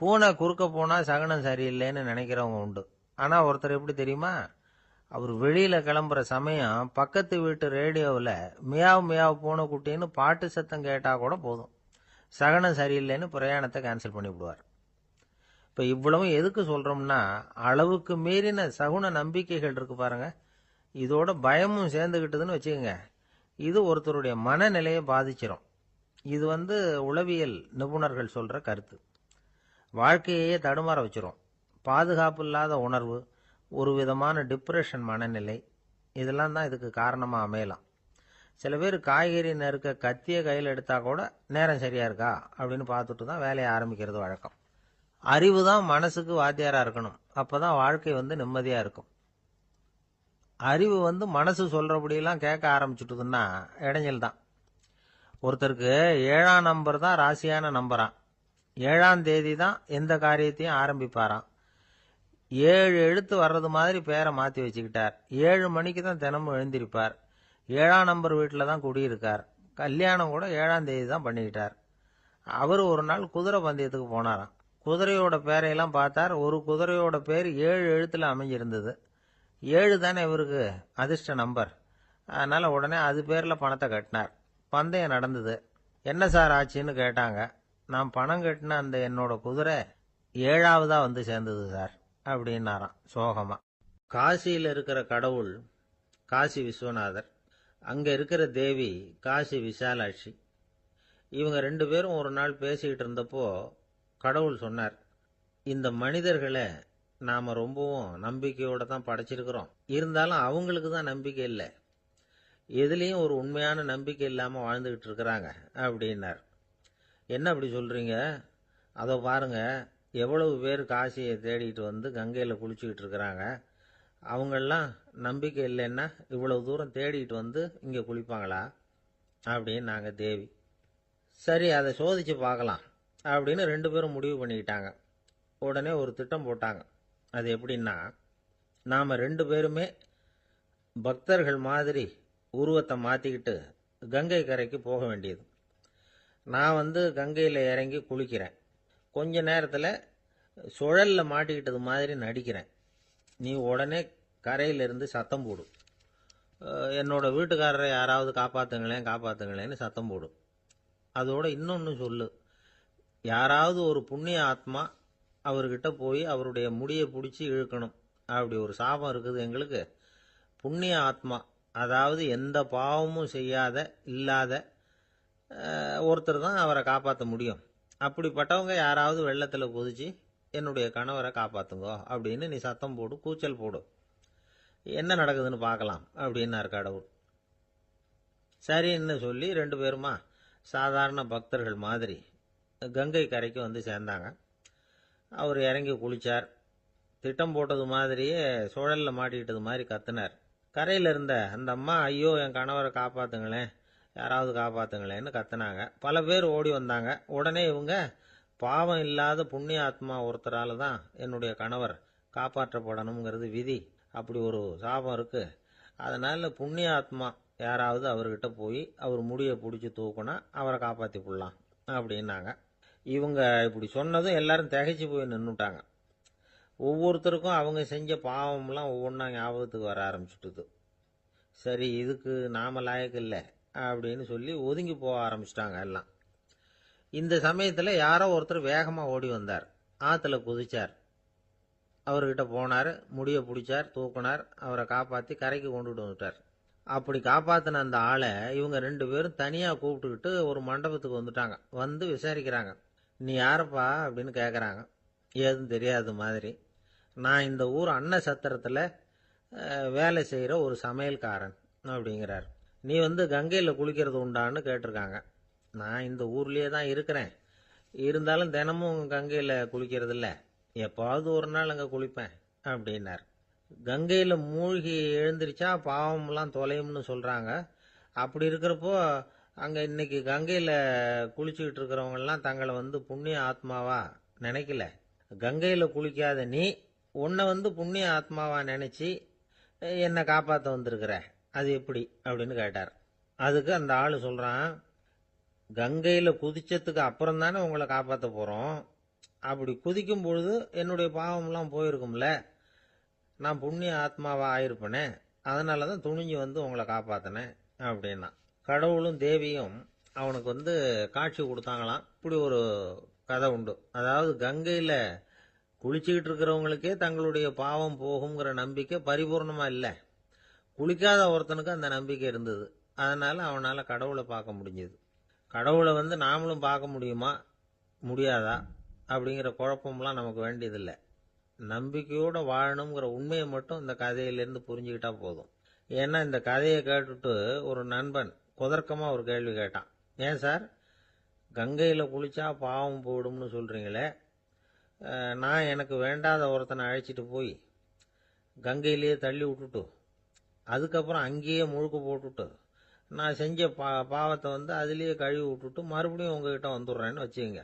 பூனை குறுக்க போனால் சகனம் சரியில்லைன்னு நினைக்கிறவங்க உண்டு. ஆனால் ஒருத்தர் எப்படி தெரியுமா, அவர் வெளியில் கிளம்புற சமயம் பக்கத்து வீட்டு ரேடியோவில் மியாவ் மியாவ் பூனை குட்டின்னு பாட்டு சத்தம் கேட்டால் கூட போதும், சகனம் சரியில்லைன்னு பிரயாணத்தை கேன்சல் பண்ணிவிடுவார். இப்போ இவ்வளவும் எதுக்கு சொல்கிறோம்னா, அளவுக்கு மீறின சகுன நம்பிக்கைகள் இருக்கு பாருங்க, இதோட பயமும் சேர்ந்துக்கிட்டதுன்னு வச்சுக்கோங்க, இது ஒருத்தருடைய மனநிலையை பாதிச்சிடும். இது வந்து உளவியல் நிபுணர்கள் சொல்கிற கருத்து. வாழ்க்கையே தடுமாற வச்சிரும். பாதுகாப்பு இல்லாத உணர்வு, ஒரு விதமான டிப்ரெஷன் மனநிலை, இதெல்லாம் தான் இதுக்கு காரணமாக அமையலாம். சில பேர் காய்கறி நறுக்க கத்திய கையில் எடுத்தா கூட நேரம் சரியா இருக்கா அப்படின்னு பார்த்துட்டு தான் வேலையை ஆரம்பிக்கிறது வழக்கம். அறிவு தான் மனசுக்கு வாத்தியாரா இருக்கணும், அப்பதான் வாழ்க்கை வந்து நிம்மதியா இருக்கும். அறிவு வந்து மனசு சொல்றபடியெல்லாம் கேட்க ஆரம்பிச்சுட்டுதுன்னா இடைஞ்சல் தான். ஒருத்தருக்கு 7ஆம் நம்பர் தான் ராசியான நம்பரான், 7ஆம் தேதி தான் எந்த காரியத்தையும் ஆரம்பிப்பாராம். 7 எழுத்து வர்றது மாதிரி பேரை மாற்றி வச்சுக்கிட்டார். 7 மணிக்கு தான் தினமும் எழுந்திருப்பார். 7ஆம் நம்பர் வீட்டில் தான் குடியிருக்கார். கல்யாணம் கூட 7ஆம் தேதி தான் பண்ணிக்கிட்டார். அவர் ஒரு நாள் குதிரை பந்தயத்துக்கு போனாராம். குதிரையோட பேரையெல்லாம் பார்த்தார். ஒரு குதிரையோட பேர் 7 எழுத்துல அமைஞ்சிருந்தது. 7 தானே இவருக்கு அதிர்ஷ்ட நம்பர், அதனால உடனே அது பேரில் பணத்தை கட்டினார். பந்தயம் நடந்தது. என்ன சார் ஆச்சுன்னு கேட்டாங்க. நான் பணம் கட்டின அந்த என்னோட குதிரை 7ஆவதா வந்து சேர்ந்தது சார் அப்படின்னாராம் சோகமா. காசியில் இருக்கிற கடவுள் காசி விஸ்வநாதர், அங்க இருக்கிற தேவி காசி விசாலாட்சி. இவங்க 2 பேரும் ஒரு நாள் பேசிக்கிட்டு இருந்தப்போ கடவுள் சொன்னார், இந்த மனிதர்களை நாம ரொம்பவும் நம்பிக்கையோட தான் படைச்சிருக்கிறோம், இருந்தாலும் அவங்களுக்கு தான் நம்பிக்கை இல்லை, எதுலேயும் ஒரு உண்மையான நம்பிக்கை இல்லாமல் வாழ்ந்துக்கிட்டு இருக்கிறாங்க அப்படின்னார். என்ன அப்படி சொல்கிறீங்க? அதை பாருங்க, எவ்வளவு பேர் காசியை தேடிட்டு வந்து கங்கையில் குளிச்சுக்கிட்டு இருக்கிறாங்க, அவங்கெல்லாம் நம்பிக்கை இல்லைன்னா இவ்வளவு தூரம் தேடிட்டு வந்து இங்கே குளிப்பாங்களா அப்படின்னு நாங்கள் தேவி. சரி, அதை சோதித்து பார்க்கலாம் அப்படின்னு 2 பேரும் முடிவு பண்ணிக்கிட்டாங்க. உடனே ஒரு திட்டம் போட்டாங்க. அது எப்படின்னா, நாம் 2 பேருமே பக்தர்கள் மாதிரி உருவத்தை மாற்றிக்கிட்டு கங்கை கரைக்கு போக வேண்டியது. நான் வந்து கங்கையில் இறங்கி குளிக்கிறேன், கொஞ்ச நேரத்தில் சுழலில் மாட்டிக்கிட்டது மாதிரி நடிக்கிறேன். நீ உடனே கரையிலிருந்து சத்தம் போடும், என்னோட வீட்டுக்காரரை யாராவது காப்பாற்றுங்களேன் காப்பாற்றுங்களேன்னு சத்தம் போடும். அதோட இன்னொன்று சொல்லு, யாராவது ஒரு புண்ணிய ஆத்மா அவர்கிட்ட போய் அவருடைய முடியை பிடிச்சி இழுக்கணும், அப்படி ஒரு சாபம் இருக்குது எங்களுக்கு. புண்ணிய ஆத்மா, அதாவது எந்த பாவமும் செய்யாத இல்லாத ஒருத்தர் தான் அவரை காப்பாற்ற முடியும். அப்படிப்பட்டவங்க யாராவது வெள்ளத்தில் குதிச்சு என்னுடைய கணவரை காப்பாற்றுங்கோ அப்படின்னு நீ சத்தம் போடு, கூச்சல் போடு, என்ன நடக்குதுன்னு பார்க்கலாம் அப்படின்னார் கடவுள். சரின்னு சொல்லி 2 பேருமா சாதாரண பக்தர்கள் மாதிரி கங்கை கரைக்கு வந்து சேர்ந்தாங்க. அவர் இறங்கி குளித்தார். திட்டம் போட்டது மாதிரியே சுழலில் மாட்டிக்கிட்டது மாதிரி கத்துனார். கரையில் இருந்த அந்த அம்மா, ஐயோ என் கணவரை காப்பாற்றுங்களேன், யாராவது காப்பாற்றுங்களேன்னு கத்துனாங்க. பல பேர் ஓடி வந்தாங்க. உடனே இவங்க, பாவம் இல்லாத புண்ணிய ஆத்மா ஒருத்தரால் தான் என்னுடைய கணவர் காப்பாற்றப்படணுங்கிறது விதி, அப்படி ஒரு சாபம் இருக்குது, அதனால் புண்ணிய ஆத்மா யாராவது அவர்கிட்ட போய் அவர் முடியை பிடிச்சி தூக்குனா அவரை காப்பாற்றி போடலாம் அப்படின்னாங்க. இவங்க இப்படி சொன்னதும் எல்லாரும் திகைச்சு போய் நின்றுட்டாங்க. ஒவ்வொருத்தருக்கும் அவங்க செஞ்ச பாவம்லாம் ஒவ்வொன்றா ஞாபகத்துக்கு வர ஆரம்பிச்சுட்டுது. சரி, இதுக்கு நாம லாயக்கு இல்லை அப்படின்னு சொல்லி ஒதுங்கி போக ஆரம்பிச்சிட்டாங்க எல்லாம். இந்த சமயத்தில் யாரோ ஒருத்தர் வேகமாக ஓடி வந்தார், ஆற்றுல குதிச்சார். அவர்கிட்ட போனார், முடியை பிடிச்சார், தூக்குனார், அவரை காப்பாற்றி கரைக்கு கொண்டுட்டு வந்துட்டார். அப்படி காப்பாற்றின அந்த ஆளை இவங்க 2 பேரும் தனியாக கூப்பிட்டுக்கிட்டு ஒரு மண்டபத்துக்கு வந்துட்டாங்க. வந்து விசாரிக்கிறாங்க. நீ யாரப்பா அப்படின்னு கேட்குறாங்க. ஏதும் தெரியாத மாதிரி. நான் இந்த ஊர் அன்ன சத்திரத்தில் வேலை செய்கிற ஒரு சமையல்காரன் அப்படிங்கிறார். நீ வந்து கங்கையில் குளிக்கிறது உண்டான்னு கேட்டிருக்காங்க. நான் இந்த ஊர்லேயே தான் இருக்கிறேன், இருந்தாலும் தினமும் கங்கையில் குளிக்கிறது இல்லை, எப்பாவது ஒரு நாள் அங்கே குளிப்பேன் அப்படின்னார். கங்கையில் மூழ்கி எழுந்திரிச்சா பாவம்லாம் தொலையும்னு சொல்கிறாங்க. அப்படி இருக்கிறப்போ அங்கே இன்னைக்கு கங்கையில் குளிச்சுக்கிட்டு இருக்கிறவங்கெல்லாம் தங்களை வந்து புண்ணிய ஆத்மாவா நினைக்கல. கங்கையில் குளிக்காத நீ உன்னை வந்து புண்ணிய ஆத்மாவா நினச்சி என்னை காப்பாற்ற வந்திருக்கிற, அது எப்படி அப்படின்னு கேட்டார். அதுக்கு அந்த ஆள் சொல்கிறான், கங்கையில் குதிச்சதுக்கு அப்புறம் தானே உங்களை காப்பாற்ற போகிறோம், அப்படி குதிக்கும் பொழுது என்னுடைய பாவம்லாம் போயிருக்கும்ல, நான் புண்ணிய ஆத்மாவா ஆயிருப்பேனே, அதனால தான் துணிஞ்சு வந்து உங்களை காப்பாற்றினேன் அப்படின்னா. கடவுளும் தேவியும் அவனுக்கு வந்து காட்சி கொடுத்தாங்களாம். இப்படி ஒரு கதை உண்டு. அதாவது கங்கையில் குளிச்சுக்கிட்டு இருக்கிறவங்களுக்கே தங்களுடைய பாவம் போகுங்கிற நம்பிக்கை பரிபூர்ணமாக இல்லை, குளிக்காத ஒருத்தனுக்கு அந்த நம்பிக்கை இருந்தது. அதனால் அவனால் கடவுளை பார்க்க முடிஞ்சது. கடவுளை வந்து நாமளும் பார்க்க முடியுமா முடியாதா அப்படிங்கிற குழப்பம்லாம் நமக்கு வேண்டியதில்லை. நம்பிக்கையோடு வாழணுங்கிற உண்மையை மட்டும் இந்த கதையிலேருந்து புரிஞ்சுக்கிட்டா போதும். ஏன்னா இந்த கதையை கேட்டுட்டு ஒரு நண்பன் குதர்க்கமாக ஒரு கேள்வி கேட்டான். ஏன் சார், கங்கையில் குளிச்சா பாவம் போயிடும்னு சொல்கிறீங்களே, நான் எனக்கு வேண்டாத ஒருத்தனை அழைச்சிட்டு போய் கங்கையிலேயே தள்ளி விட்டுட்டு அதுக்கப்புறம் அங்கேயே முழுக்க போட்டுட்டு நான் செஞ்ச பாவத்தை வந்து அதுலேயே கழுவி விட்டுட்டு மறுபடியும் உங்ககிட்ட வந்துடுறேன்னு வச்சுக்கோங்க,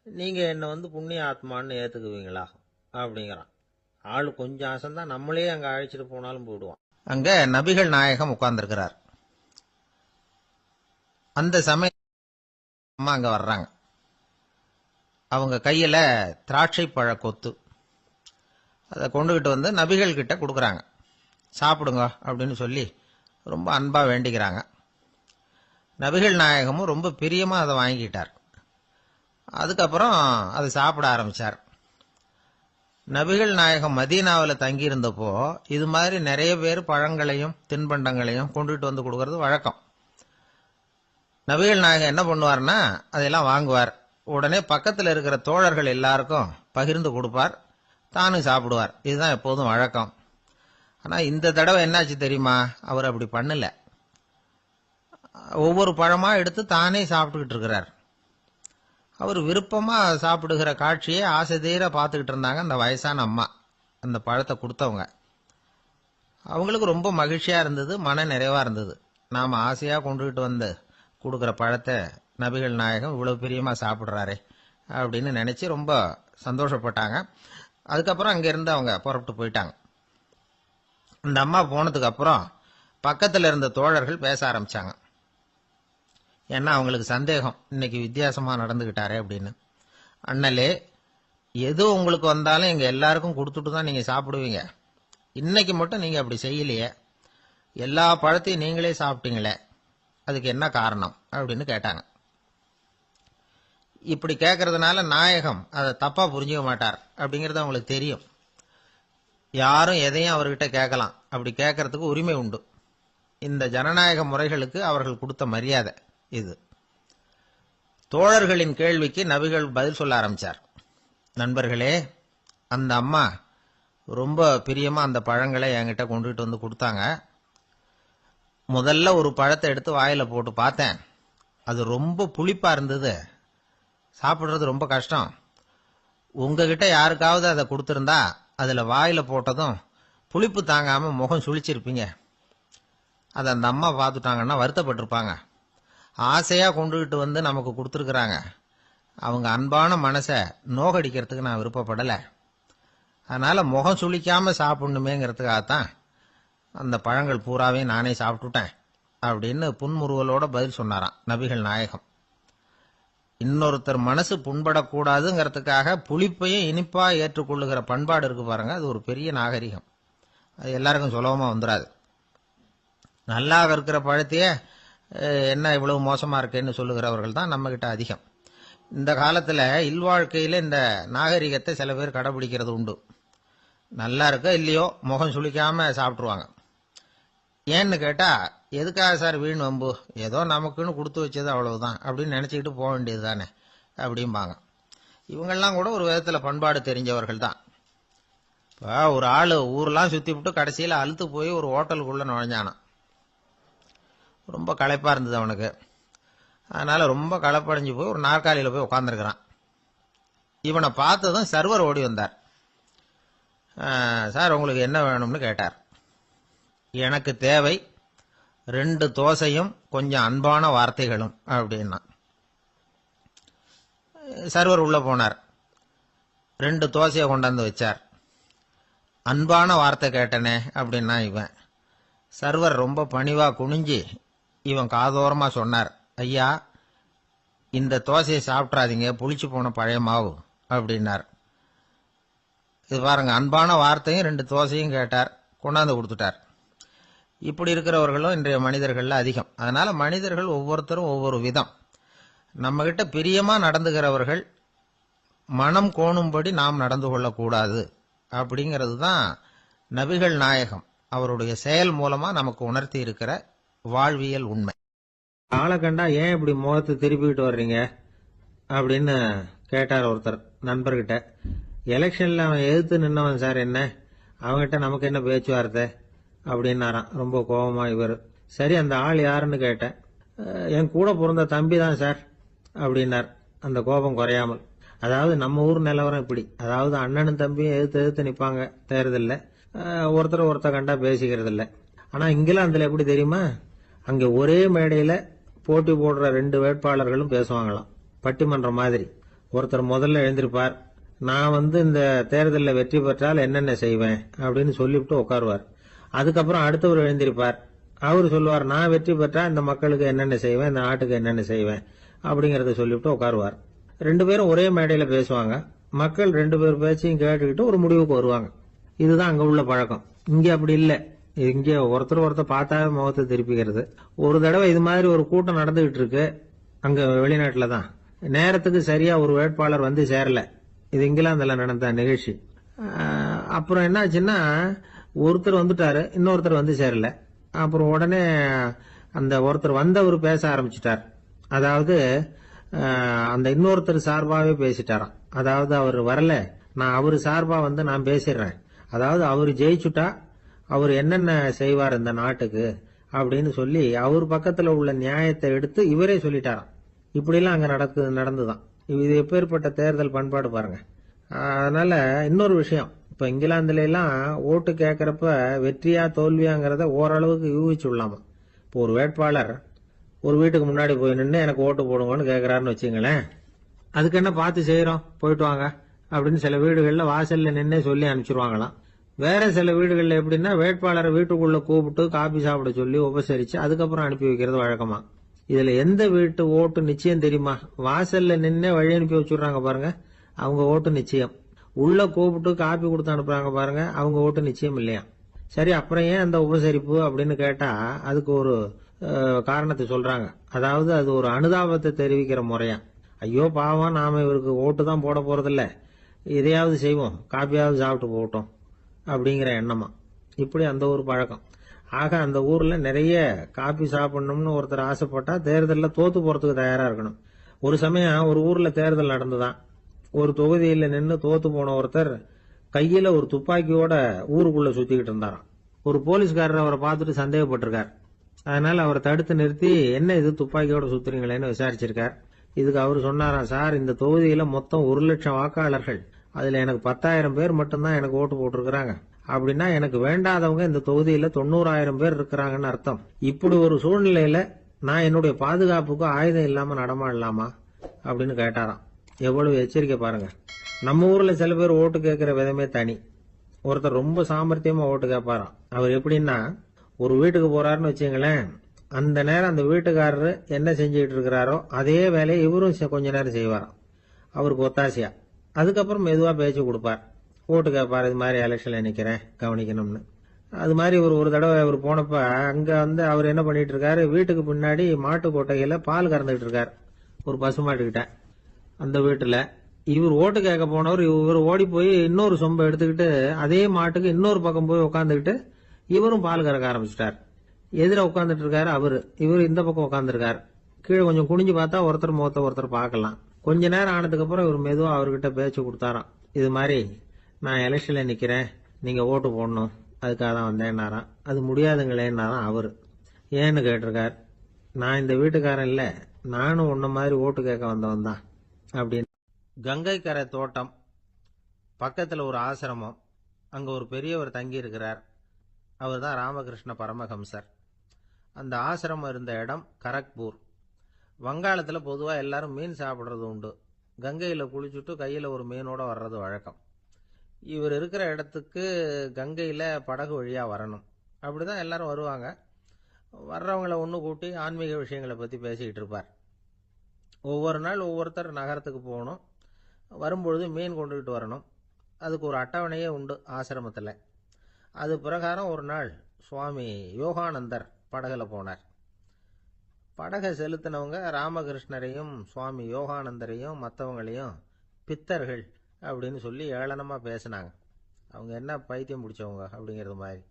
நீங்கள் என்னை வந்து புண்ணிய ஆத்மான்னு ஏற்றுக்குவீங்களா அப்படிங்கிறான். ஆள் கொஞ்சம் ஆசைந்தான், நம்மளே அங்கே அழைச்சிட்டு போனாலும் போயிடுவான். அங்கே நபிகள் நாயகம் உட்கார்ந்துருக்கிறார். அந்த சமயம் அம்மா அங்கே வர்றாங்க. அவங்க கையில் திராட்சை பழ கொத்து, அதை கொண்டுகிட்டு வந்து நபிகள் கிட்ட கொடுக்குறாங்க. சாப்பிடுங்க அப்படின்னு சொல்லி ரொம்ப அன்பாக வேண்டிக்கிறாங்க. நபிகள் நாயகமும் ரொம்ப பிரியமாக அதை வாங்கிக்கிட்டார். அதுக்கப்புறம் அதை சாப்பிட ஆரம்பித்தார். நபிகள் நாயகம் மதீனாவில் தங்கியிருந்தப்போ இது மாதிரி நிறைய பேர் பழங்களையும் தின்பண்டங்களையும் கொண்டுட்டு வந்து கொடுக்கறது வழக்கம். நபிகள் நாயகம் என்ன பண்ணுவார்னா அதெல்லாம் வாங்குவார். உடனே பக்கத்தில் இருக்கிற தோழர்கள் எல்லாருக்கும் பகிர்ந்து கொடுப்பார், தானும் சாப்பிடுவார். இதுதான் எப்போதும் வழக்கம். ஆனால் இந்த தடவை என்னாச்சு தெரியுமா? அவர் அப்படி பண்ணல. ஒவ்வொரு பழமா எடுத்து தானே சாப்பிட்டுக்கிட்டு இருக்கிறார். அவர் விருப்பமா சாப்பிடுகிற காட்சியை ஆசை தீர பார்த்துக்கிட்டு இருந்தாங்க அந்த வயசான அம்மா, அந்த பழத்தை கொடுத்தவங்க. அவங்களுக்கு ரொம்ப மகிழ்ச்சியா இருந்தது, மன நிறைவா இருந்தது. நாம ஆசையா கொண்டுகிட்டு வந்து கொடுக்குற பழத்தை நபிகள் நாயகம் இவ்வளவு பிரியமா சாப்பிட்றாரே அப்படின்னு நினைச்சு ரொம்ப சந்தோஷப்பட்டாங்க. அதுக்கப்புறம் அங்கிருந்து அவங்க புறப்பட்டு போயிட்டாங்க. அந்த அம்மா போனதுக்கு அப்புறம் பக்கத்தில் இருந்த தோழர்கள் பேச ஆரம்பிச்சாங்க. ஏன்னா அவங்களுக்கு சந்தேகம், இன்னைக்கு வித்தியாசமா நடந்துகிட்டாரே அப்படின்னு. அண்ணலே, எது உங்களுக்கு வந்தாலும் எங்க எல்லாருக்கும் கொடுத்துட்டு தான் நீங்க சாப்பிடுவீங்க. இன்னைக்கு மட்டும் நீங்க அப்படி செய்யலையே, எல்லா பழத்தையும் நீங்களே சாப்பிட்டீங்களே, அதுக்கு என்ன காரணம் அப்படின்னு கேட்டாங்க. இப்படி கேட்கறதுனால நாயகம் அதை தப்பா புரிஞ்சுக்க மாட்டார் அப்படிங்கிறது அவங்களுக்கு தெரியும். யாரும் எதையும் அவர்கிட்ட கேட்கலாம், அப்படி கேட்கறதுக்கு உரிமை உண்டு. இந்த ஜனநாயக முறைகளுக்கு அவர்கள் கொடுத்த மரியாதை இது. தோழர்களின் கேள்விக்கு நபிகள் பதில் சொல்ல ஆரம்பிச்சார். நண்பர்களே, அந்த அம்மா ரொம்ப பிரியமா அந்த பழங்களை என்கிட்ட கொண்டுகிட்டு வந்து கொடுத்தாங்க. முதல்ல ஒரு பழத்தை எடுத்து வாயில போட்டு பார்த்தேன். அது ரொம்ப புளிப்பா இருந்தது, சாப்பிடுறது ரொம்ப கஷ்டம். உங்ககிட்ட யாருக்காவது அதை கொடுத்திருந்தா அதுல வாயில போட்டதும் புளிப்பு தாங்காம முகம் சுழிச்சிருப்பீங்க. அதை அந்த அம்மா பார்த்துட்டாங்கன்னா வருத்தப்பட்டிருப்பாங்க. ஆசையா கொண்டுகிட்டு வந்து நமக்கு கொடுத்துருக்குறாங்க. அவங்க அன்பான மனசை நோகடிக்கிறதுக்கு நான் விருப்பப்படலை. அதனால முகம் சுளிக்காம சாப்பிடணுமேங்கிறதுக்காகத்தான் அந்த பழங்கள் பூராவே நானே சாப்பிட்டுட்டேன் அப்படின்னு புன்முறுவலோட பதில் சொன்னாராம் நபிகள் நாயகம். இன்னொருத்தர் மனசு புண்படக்கூடாதுங்கிறதுக்காக புளிப்பையும் இனிப்பா ஏற்றுக்கொள்ளுகிற பண்பாடு இருக்கு பாருங்க, அது ஒரு பெரிய நாகரிகம். அது எல்லாருக்கும் சுலபமா வந்துடாது. நல்லா இருக்கிற பழத்தையே என்ன இவ்வளவு மோசமா இருக்கேன்னு சொல்லுகிறவர்கள் தான் நம்ம கிட்ட அதிகம். இந்த காலத்துல இல்வாழ்க்கையில இந்த நாகரிகத்தை சில பேர் கடைபிடிக்கிறது உண்டு. நல்லா இருக்க இல்லையோ முகம் சுளிக்காம சாப்பிட்டுருவாங்க. ஏன்னு கேட்டா, எதுக்காக சார் வீண் வம்பு, ஏதோ நமக்குன்னு கொடுத்து வச்சது அவ்வளவுதான் அப்படின்னு நினைச்சுக்கிட்டு போக வேண்டியது தானே அப்படிம்பாங்க. இவங்கெல்லாம் கூட ஒரு விதத்துல பண்பாடு தெரிஞ்சவர்கள் தான். இப்போ ஒரு ஆளு ஊரெல்லாம் சுத்தி விட்டு கடைசியில அழுத்து போய் ஒரு ஹோட்டலுக்குள்ள நுழைஞ்சானான். ரொம்ப களைப்பா இருந்தது அவனுக்கு. அதனால ரொம்ப களைப்படைஞ்சு போய் ஒரு நாற்காலியில போய் உட்காந்துருக்கிறான். இவனை பார்த்ததும் சர்வர் ஓடி வந்தார். சார், உங்களுக்கு என்ன வேணும்னு கேட்டார். எனக்கு தேவை 2 தோசையும் கொஞ்சம் அன்பான வார்த்தைகளும் அப்படின்னா. சர்வர் உள்ள போனார், 2 தோசையை கொண்டாந்து வச்சார். அன்பான வார்த்தை கேட்டனே அப்படின்னா இவன். சர்வர் ரொம்ப பணிவா குனிஞ்சு இவன் காதோரமா சொன்னார், ஐயா, இந்த தோசையை சாப்பிட்றாதீங்க, புளிச்சு போன பழைய மாவு அப்படின்னார். இது பாருங்க, அன்பான வார்த்தையும் 2 தோசையும் கேட்டார், கொண்டாந்து கொடுத்துட்டார். இப்படி இருக்கிறவர்களும் இன்றைய மனிதர்கள்ல அதிகம். அதனால மனிதர்கள் ஒவ்வொருத்தரும் ஒவ்வொரு விதம். நம்ம கிட்ட பிரியமா நடந்துகிறவர்கள் மனம் கோணும்படி நாம் நடந்து கொள்ளக்கூடாது அப்படிங்கிறது தான் நபிகள் நாயகம் அவருடைய செயல் மூலமா நமக்கு உணர்த்தி இருக்கிற வாழ்வியல் உண்மை. ஆளை கண்டா ஏன் இப்படி முகத்தை திருப்பிக்கிட்டு வர்றீங்க அப்படின்னு கேட்டார் ஒருத்தர் நண்பர்கிட்ட. எலெக்ஷன்ல அவன் எதிர்த்து நின்னவன் சார், என்ன அவங்ககிட்ட நமக்கு என்ன பேச்சுவார்த்தை அப்படின்னாராம் ரொம்ப கோபமா இவர். சரி, அந்த ஆள் யாருன்னு கேட்டேன். என் கூட பிறந்த தம்பி தான் சார் அப்படின்னார் அந்த கோபம் குறையாமல். அதாவது நம்ம ஊர் நிலவரம் இப்படி, அதாவது அண்ணனும் தம்பியும் எதிர்த்து நிற்பாங்க தேர்தல்ல, ஒருத்தர் கண்டா பேசிக்கிறது இல்லை. ஆனா இங்கிலாந்துல எப்படி தெரியுமா, அங்க ஒரே மேடையில போட்டி போடுற 2 வேட்பாளர்களும் பேசுவாங்களாம், பட்டிமன்றம் மாதிரி. ஒருத்தர் முதல்ல எழுந்திருப்பார், நான் இந்த தேர்தலில் வெற்றி பெற்றால் என்னென்ன செய்வேன் அப்படின்னு சொல்லிவிட்டு உட்காருவார். அதுக்கப்புறம் அடுத்தவர் எழுந்திருப்பார், அவர் சொல்லுவார், நான் வெற்றி பெற்றா இந்த மக்களுக்கு என்னென்ன செய்வேன், இந்த நாட்டுக்கு என்னென்ன செய்வேன் அப்படிங்கறத சொல்லிவிட்டு உட்காருவார். 2 பேரும் ஒரே மேடையில பேசுவாங்க. மக்கள் 2 பேர் பேச்சையும் கேட்டுக்கிட்டு ஒரு முடிவுக்கு வருவாங்க. இதுதான் அங்க உள்ள பழக்கம். இங்க அப்படி இல்லை. இங்க ஒருத்தர் பார்த்தாவே முகத்தை திருப்பிக்கிறது. ஒரு தடவை இது மாதிரி ஒரு கூட்டம் நடந்துகிட்டு இருக்கு அங்க வெளிநாட்டுல தான். நேரத்துக்கு சரியா ஒரு வேட்பாளர் வந்து சேரல. இது இங்கிலாந்துல நடந்த நிகழ்ச்சி. அப்புறம் என்னாச்சுன்னா ஒருத்தர் வந்துட்டாரு, இன்னொருத்தர் வந்து சேரல. அப்புறம் உடனே அந்த ஒருத்தர் வந்தவர் பேச ஆரம்பிச்சிட்டார். அதாவது அந்த இன்னொருத்தர் சார்பாவே பேசிட்டாராம். அதாவது அவர் வரல, நான் அவரு சார்பா வந்து நான் பேசிடுறேன். அதாவது அவர் ஜெயிச்சுட்டா அவர் என்னென்ன செய்வார் இந்த நாட்டுக்கு அப்படின்னு சொல்லி அவர் பக்கத்துல உள்ள நியாயத்தை எடுத்து இவரே சொல்லிட்டாராம். இப்படிலாம் அங்க நடந்துதான். இது எப்பேற்பட்ட தேர்தல் பண்பாடு பாருங்க. அதனால இன்னொரு விஷயம், இப்ப இங்கிலாந்துல எல்லாம் ஓட்டு கேட்கறப்ப வெற்றியா தோல்வியாங்கிறத ஓரளவுக்கு யூகிச்சுடலாமா. இப்போ ஒரு வேட்பாளர் ஒரு வீட்டுக்கு முன்னாடி போய் நின்று எனக்கு ஓட்டு போடுங்கன்னு கேட்கறாருன்னு வச்சுங்களேன், அதுக்கு என்ன பார்த்து செய்யறோம், போயிட்டு வாங்க அப்படின்னு சில வீடுகள்ல வாசல்ல நின்னே சொல்லி அனுப்பிச்சிருவாங்களாம். வேற சில வீடுகள்ல எப்படின்னா வேட்பாளரை வீட்டுக்குள்ள கூப்பிட்டு காபி சாப்பிட சொல்லி உபசரிச்சு அதுக்கப்புறம் அனுப்பி வைக்கிறது வழக்கமா. இதுல எந்த வீட்டு ஓட்டு நிச்சயம் தெரியுமா? வாசல்ல நின்னே வழி அனுப்பி வச்சுடுறாங்க பாருங்க, அவங்க ஓட்டு நிச்சயம். உள்ள கூப்பிட்டு காப்பி கொடுத்து அனுப்புறாங்க பாருங்க, அவங்க ஓட்டு நிச்சயம் இல்லையா. சரி, அப்புறம் ஏன் அந்த உபசரிப்பு அப்படின்னு கேட்டா அதுக்கு ஒரு காரணத்தை சொல்றாங்க. அதாவது அது ஒரு அனுதாபத்தை தெரிவிக்கிற முறையா. ஐயோ பாவம், நாம இவருக்கு ஓட்டு தான் போட போறதில்ல, இதையாவது செய்வோம், காப்பியாவது சாப்பிட்டு போகட்டும் அப்படிங்கிற எண்ணமா. இப்படி அந்த ஒரு பழக்கம். ஆக அந்த ஊர்ல நிறைய காப்பி சாப்பிடணும்னு ஒருத்தர் ஆசைப்பட்டா தேர்தலில் தோத்து போறதுக்கு தயாரா இருக்கணும். ஒரு சமயம் ஒரு ஊர்ல தேர்தல் நடந்துதான். ஒரு தொகுதியில நின்று தோத்து போன ஒருத்தர் கையில ஒரு துப்பாக்கியோட ஊருக்குள்ள சுத்திக்கிட்டு இருந்தாராம். ஒரு போலீஸ்காரர் அவரை பார்த்துட்டு சந்தேகப்பட்டிருக்கார். அதனால அவரை தடுத்து நிறுத்தி என்ன இது துப்பாக்கியோட சுத்துறீங்களேன்னு விசாரிச்சிருக்கார். இதுக்கு அவர் சொன்னாராம், சார் இந்த தொகுதியில மொத்தம் 1,00,000 வாக்காளர்கள், அதுல எனக்கு 10,000 பேர் மட்டும்தான் எனக்கு ஓட்டு போட்டிருக்கிறாங்க. அப்படின்னா எனக்கு வேண்டாதவங்க இந்த தொகுதியில 90,000 பேர் இருக்கிறாங்கன்னு அர்த்தம். இப்படி ஒரு சூழ்நிலையில நான் என்னுடைய பாதுகாப்புக்கு ஆயுதம் இல்லாம நடமாடலாமா அப்படின்னு கேட்டாராம். எவ்வளவு எச்சரிக்கை பாருங்க. நம்ம ஊர்ல சில பேர் ஓட்டு கேட்கிற விதமே தனி. ஒருத்தர் ரொம்ப சாமர்த்தியமா ஓட்டு கேட்பாராம். அவர் எப்படின்னா, ஒரு வீட்டுக்கு போறாருன்னு வச்சுங்களேன், அந்த நேரம் அந்த வீட்டுக்காரரு என்ன செஞ்சுக்கிட்டு இருக்கிறாரோ அதே வேலையை இவரும் கொஞ்ச நேரம் செய்வாராம், அவருக்கு ஒத்தாசையா. அதுக்கப்புறம் மெதுவா பேச்சு கொடுப்பார், ஓட்டு கேட்பார், இது மாதிரி எலெக்ஷன்ல நிக்கிறேன் கவனிக்கணும்னு. அது மாதிரி ஒரு தடவை அவர் போனப்ப அங்க வந்து அவர் என்ன பண்ணிட்டு இருக்காரு, வீட்டுக்கு பின்னாடி மாட்டு கொட்டையில பால் கறந்துகிட்டு இருக்காரு ஒரு பசுமாட்டுக்கிட்ட. அந்த வீட்டுல இவர் ஓட்டு கேட்க போனவர் இவர் ஓடி போய் இன்னொரு சொம்பை எடுத்துக்கிட்டு அதே மாட்டுக்கு இன்னொரு பக்கம் போய் உட்காந்துக்கிட்டு இவரும் பால் கறக்க ஆரம்பிச்சிட்டார். எதிர உட்காந்துட்டு இருக்காரு அவரு, இவரு இந்த பக்கம் உட்காந்துருக்காரு. கீழே கொஞ்சம் குனிஞ்சு பார்த்தா ஒருத்தர் முகத்தை ஒருத்தர் பார்க்கலாம். கொஞ்ச நேரம் ஆனதுக்கு அப்புறம் இவர் மெதுவா அவர்கிட்ட பேச்சு கொடுத்தாராம். இது மாதிரி நான் எலெக்ஷன்ல நிக்கிறேன், நீங்க ஓட்டு போடணும், அதுக்காக தான் வந்தேன்னாராம். அது முடியாதுங்களேன்னாராம் அவரு. ஏன்னு கேட்டிருக்கார். நான் இந்த வீட்டுக்காரன் இல்ல, நானும் உன்ன மாதிரி ஓட்டு கேட்க வந்தவன் தான் அப்படின்னு. கங்கை கரை தோட்டம் பக்கத்துல ஒரு ஆசிரமம், அங்க ஒரு பெரியவர் தங்கி இருக்கிறார். அவர் தான் ராமகிருஷ்ண பரமஹம்சர். அந்த ஆசிரமம் இருந்த இடம் கரக்பூர். வங்காளத்தில் பொதுவாக எல்லாரும் மீன் சாப்பிட்றது உண்டு. கங்கையில் குளிச்சுட்டு கையில் ஒரு மீனோட வர்றது வழக்கம். இவர் இருக்கிற இடத்துக்கு கங்கையில் படகு வழியாக வரணும். அப்படிதான் எல்லாரும் வருவாங்க. வர்றவங்கள ஒன்று கூட்டி ஆன்மீக விஷயங்களை பற்றி பேசிக்கிட்டு இருப்பார். ஒவ்வொரு நாள் ஒவ்வொருத்தர் நகரத்துக்கு போகணும், வரும்பொழுது மீன் கொண்டுகிட்டு வரணும். அதுக்கு ஒரு அட்டவணையே உண்டு ஆசிரமத்தில். அது பிரகாரம் ஒரு நாள் சுவாமி யோகானந்தர் படகுல போனார். படகை செலுத்தினவங்க ராமகிருஷ்ணரையும் சுவாமி யோகானந்தரையும் மற்றவங்களையும் பித்தர்கள் அப்படின்னு சொல்லி ஏளனமாக பேசினாங்க. அவங்க என்ன பைத்தியம் பிடிச்சவங்க அப்படிங்கிறது மாதிரி.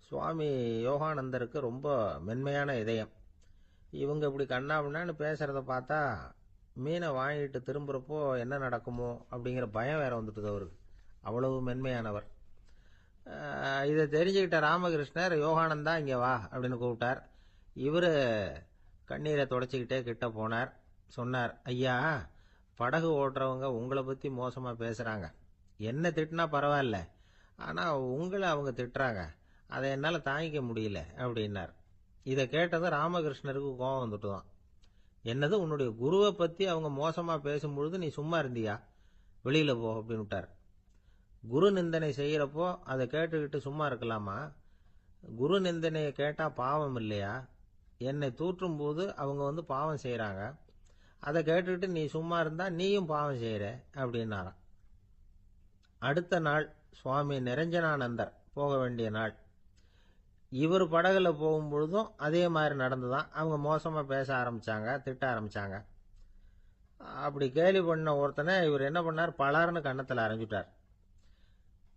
சுவாமி யோகானந்தருக்கு ரொம்ப மென்மையான இதயம். இவங்க இப்படி கண்ணாபின்னான்னு பேசுறத பார்த்தா மீனை வாங்கிட்டு திரும்புறப்போ என்ன நடக்குமோ அப்படிங்கிற பயம் வேற வந்துட்டுது அவருக்கு. அவ்வளவு மென்மையானவர். இதை தெரிஞ்சுக்கிட்ட ராமகிருஷ்ணர், யோகானந்தா இங்கே வா அப்படின்னு கூப்பிட்டார். இவர் கண்ணீரை தொடச்சிக்கிட்டே கிட்ட போனார். சொன்னார், ஐயா, படகு ஓட்டுறவங்க உங்களை பற்றி மோசமாக பேசுகிறாங்க. என்ன திட்டினா பரவாயில்ல, ஆனால் உங்களை அவங்க திட்டுறாங்க, அதை என்னால் தாங்கிக்க முடியல அப்படின்னார். இதை கேட்டதும் ராமகிருஷ்ணருக்கு கோபம் வந்துட்டுதான். என்னது, உன்னுடைய குருவை பற்றி அவங்க மோசமாக பேசும்பொழுது நீ சும்மா இருந்தியா, வெளியில் போ அப்படின்னு விட்டார். குரு நிந்தனை செய்கிறப்போ அதை கேட்டுக்கிட்டு சும்மா இருக்கலாமா? குரு நிந்தனையை கேட்டால் பாவம் இல்லையா? என்னை தூற்றும் போது அவங்க வந்து பாவம் செய்கிறாங்க, அதை கேட்டுக்கிட்டு நீ சும்மா இருந்தா நீயும் பாவம் செய்கிற அப்படின்னாராம். அடுத்த நாள் சுவாமி நிரஞ்சனானந்தர் போக வேண்டிய நாள். இவர் படகுல போகும்பொழுதும் அதே மாதிரி நடந்துதான். அவங்க மோசமாக பேச ஆரம்பிச்சாங்க, திட்ட ஆரம்பிச்சாங்க. அப்படி கேலி பண்ண ஒருத்தனை இவர் என்ன பண்ணார், பலார்னு கன்னத்தில் அரைஞ்சிட்டார்.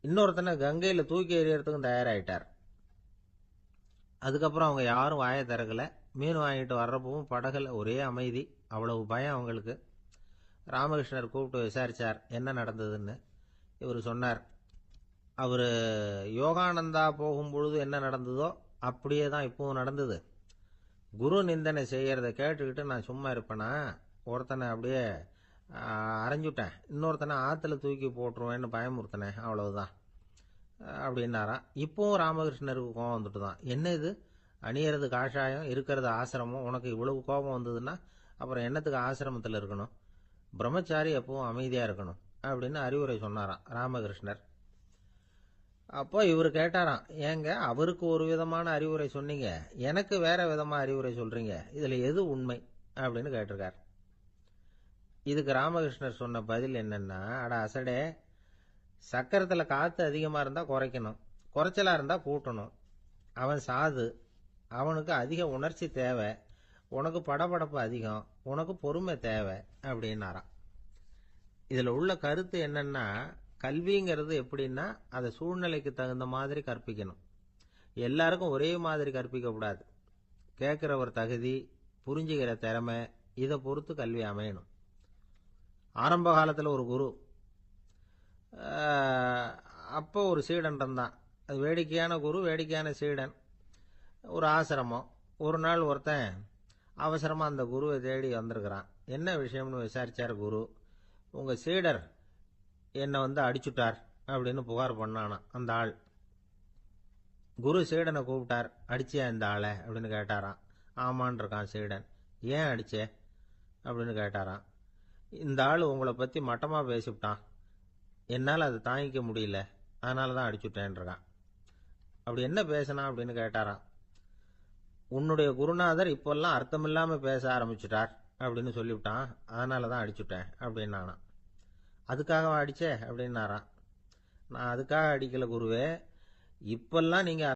இன்னொருத்தனை கங்கையில் தூக்கி எறியறதுக்கும் தயாராகிட்டார். அதுக்கப்புறம் அவங்க யாரும் வாயை திறக்கல. மீன் வாங்கிட்டு வர்றப்பவும் படகுல ஒரே அமைதி. அவ்வளவு பயம் அவங்களுக்கு. ராமகிருஷ்ணர் கூப்பிட்டு விசாரிச்சார் என்ன நடந்ததுன்னு. இவர் சொன்னார், அவர் யோகானந்தா போகும்பொழுது என்ன நடந்ததோ அப்படியே தான் இப்பவும் நடந்தது. குரு நிந்தனை செய்யறத கேட்டுக்கிட்டு நான் சும்மா இருப்பேனா? ஒருத்தனை அப்படியே அரைஞ்சுட்டேன், இன்னொருத்தனை ஆற்றுல தூக்கி போட்டுருவேன்னு பயமுறுத்தினேன், அவ்வளவுதான் அப்படின்னாராம். இப்போவும் ராமகிருஷ்ணருக்கு கோபம் வந்துட்டு தான். என்ன இது, அணியறது காஷாயம், இருக்கிறது ஆசிரமம், உனக்கு இவ்வளவு கோபம் வந்ததுன்னா அப்புறம் என்னத்துக்கு ஆசிரமத்தில் இருக்கணும்? பிரம்மச்சாரி எப்பவும் அமைதியாக இருக்கணும் அப்படின்னு அறிவுரை சொன்னாராம் ராமகிருஷ்ணர். அப்போ இவர் கேட்டாராம், ஏங்க அவருக்கு ஒரு விதமான அறிவுரை சொன்னீங்க, எனக்கு வேற விதமாக அறிவுரை சொல்றீங்க, இதில் எது உண்மை அப்படின்னு கேட்டிருக்கார். இதுக்கு ராமகிருஷ்ணர் சொன்ன பதில் என்னன்னா, அட அசடே, சக்கரத்தில் காற்று அதிகமாக இருந்தால் குறைக்கணும், குறைச்சலாக இருந்தால் கூட்டணும். அவன் சாது, அவனுக்கு அதிக உணர்ச்சி தேவை, உனக்கு படபடப்பு அதிகம், உனக்கு பொறுமை தேவை அப்படின்னாராம். இதில் உள்ள கருத்து என்னன்னா, கல்விங்கிறது எப்படின்னா அதை சூழ்நிலைக்கு தகுந்த மாதிரி கற்பிக்கணும். எல்லாருக்கும் ஒரே மாதிரி கற்பிக்கக்கூடாது. கேட்குறவர் தகுதி, புரிஞ்சுக்கிற திறமை, இதை பொறுத்து கல்வி அமையணும். ஆரம்ப காலத்தில் ஒரு குரு, அப்போ ஒரு சீடன் இருந்தான். அது வேடிக்கையான குரு, வேடிக்கையான சீடன். ஒரு ஆசிரமம். ஒரு நாள் ஒருத்தன் அவசரமாக அந்த குருவை தேடி வந்திருக்கிறான். என்ன விஷயம்னு விசாரிச்சார் குரு. உங்கள் சீடர் என்னை அடிச்சுட்டார் அப்படின்னு புகார் பண்ணானா அந்த ஆள். குரு சீடனை கூப்பிட்டார். அடிச்சியா இந்த ஆளை அப்படின்னு கேட்டாராம். ஆமான் இருக்கான் சீடன். ஏன் அடிச்சே அப்படின்னு கேட்டாராம். இந்த ஆள் உங்களை பற்றி மட்டமாக பேசிவிட்டான், என்னால் அதை தாங்கிக்க முடியல, அதனால தான் அடிச்சுட்டேன் இருக்கான். அப்படி என்ன பேசினா அப்படின்னு கேட்டாராம். உன்னுடைய குருநாதர் இப்பெல்லாம் அர்த்தமில்லாமல் பேச ஆரம்பிச்சுட்டார் அப்படின்னு சொல்லிவிட்டான், அதனால தான் அடிச்சுட்டேன் அப்படின்னானா. அதுக்காக அடிச்சே அப்படின்னாராம். நான் அதுக்காக அடிக்கல குருவே, இப்பெல்லாம் நீங்கள்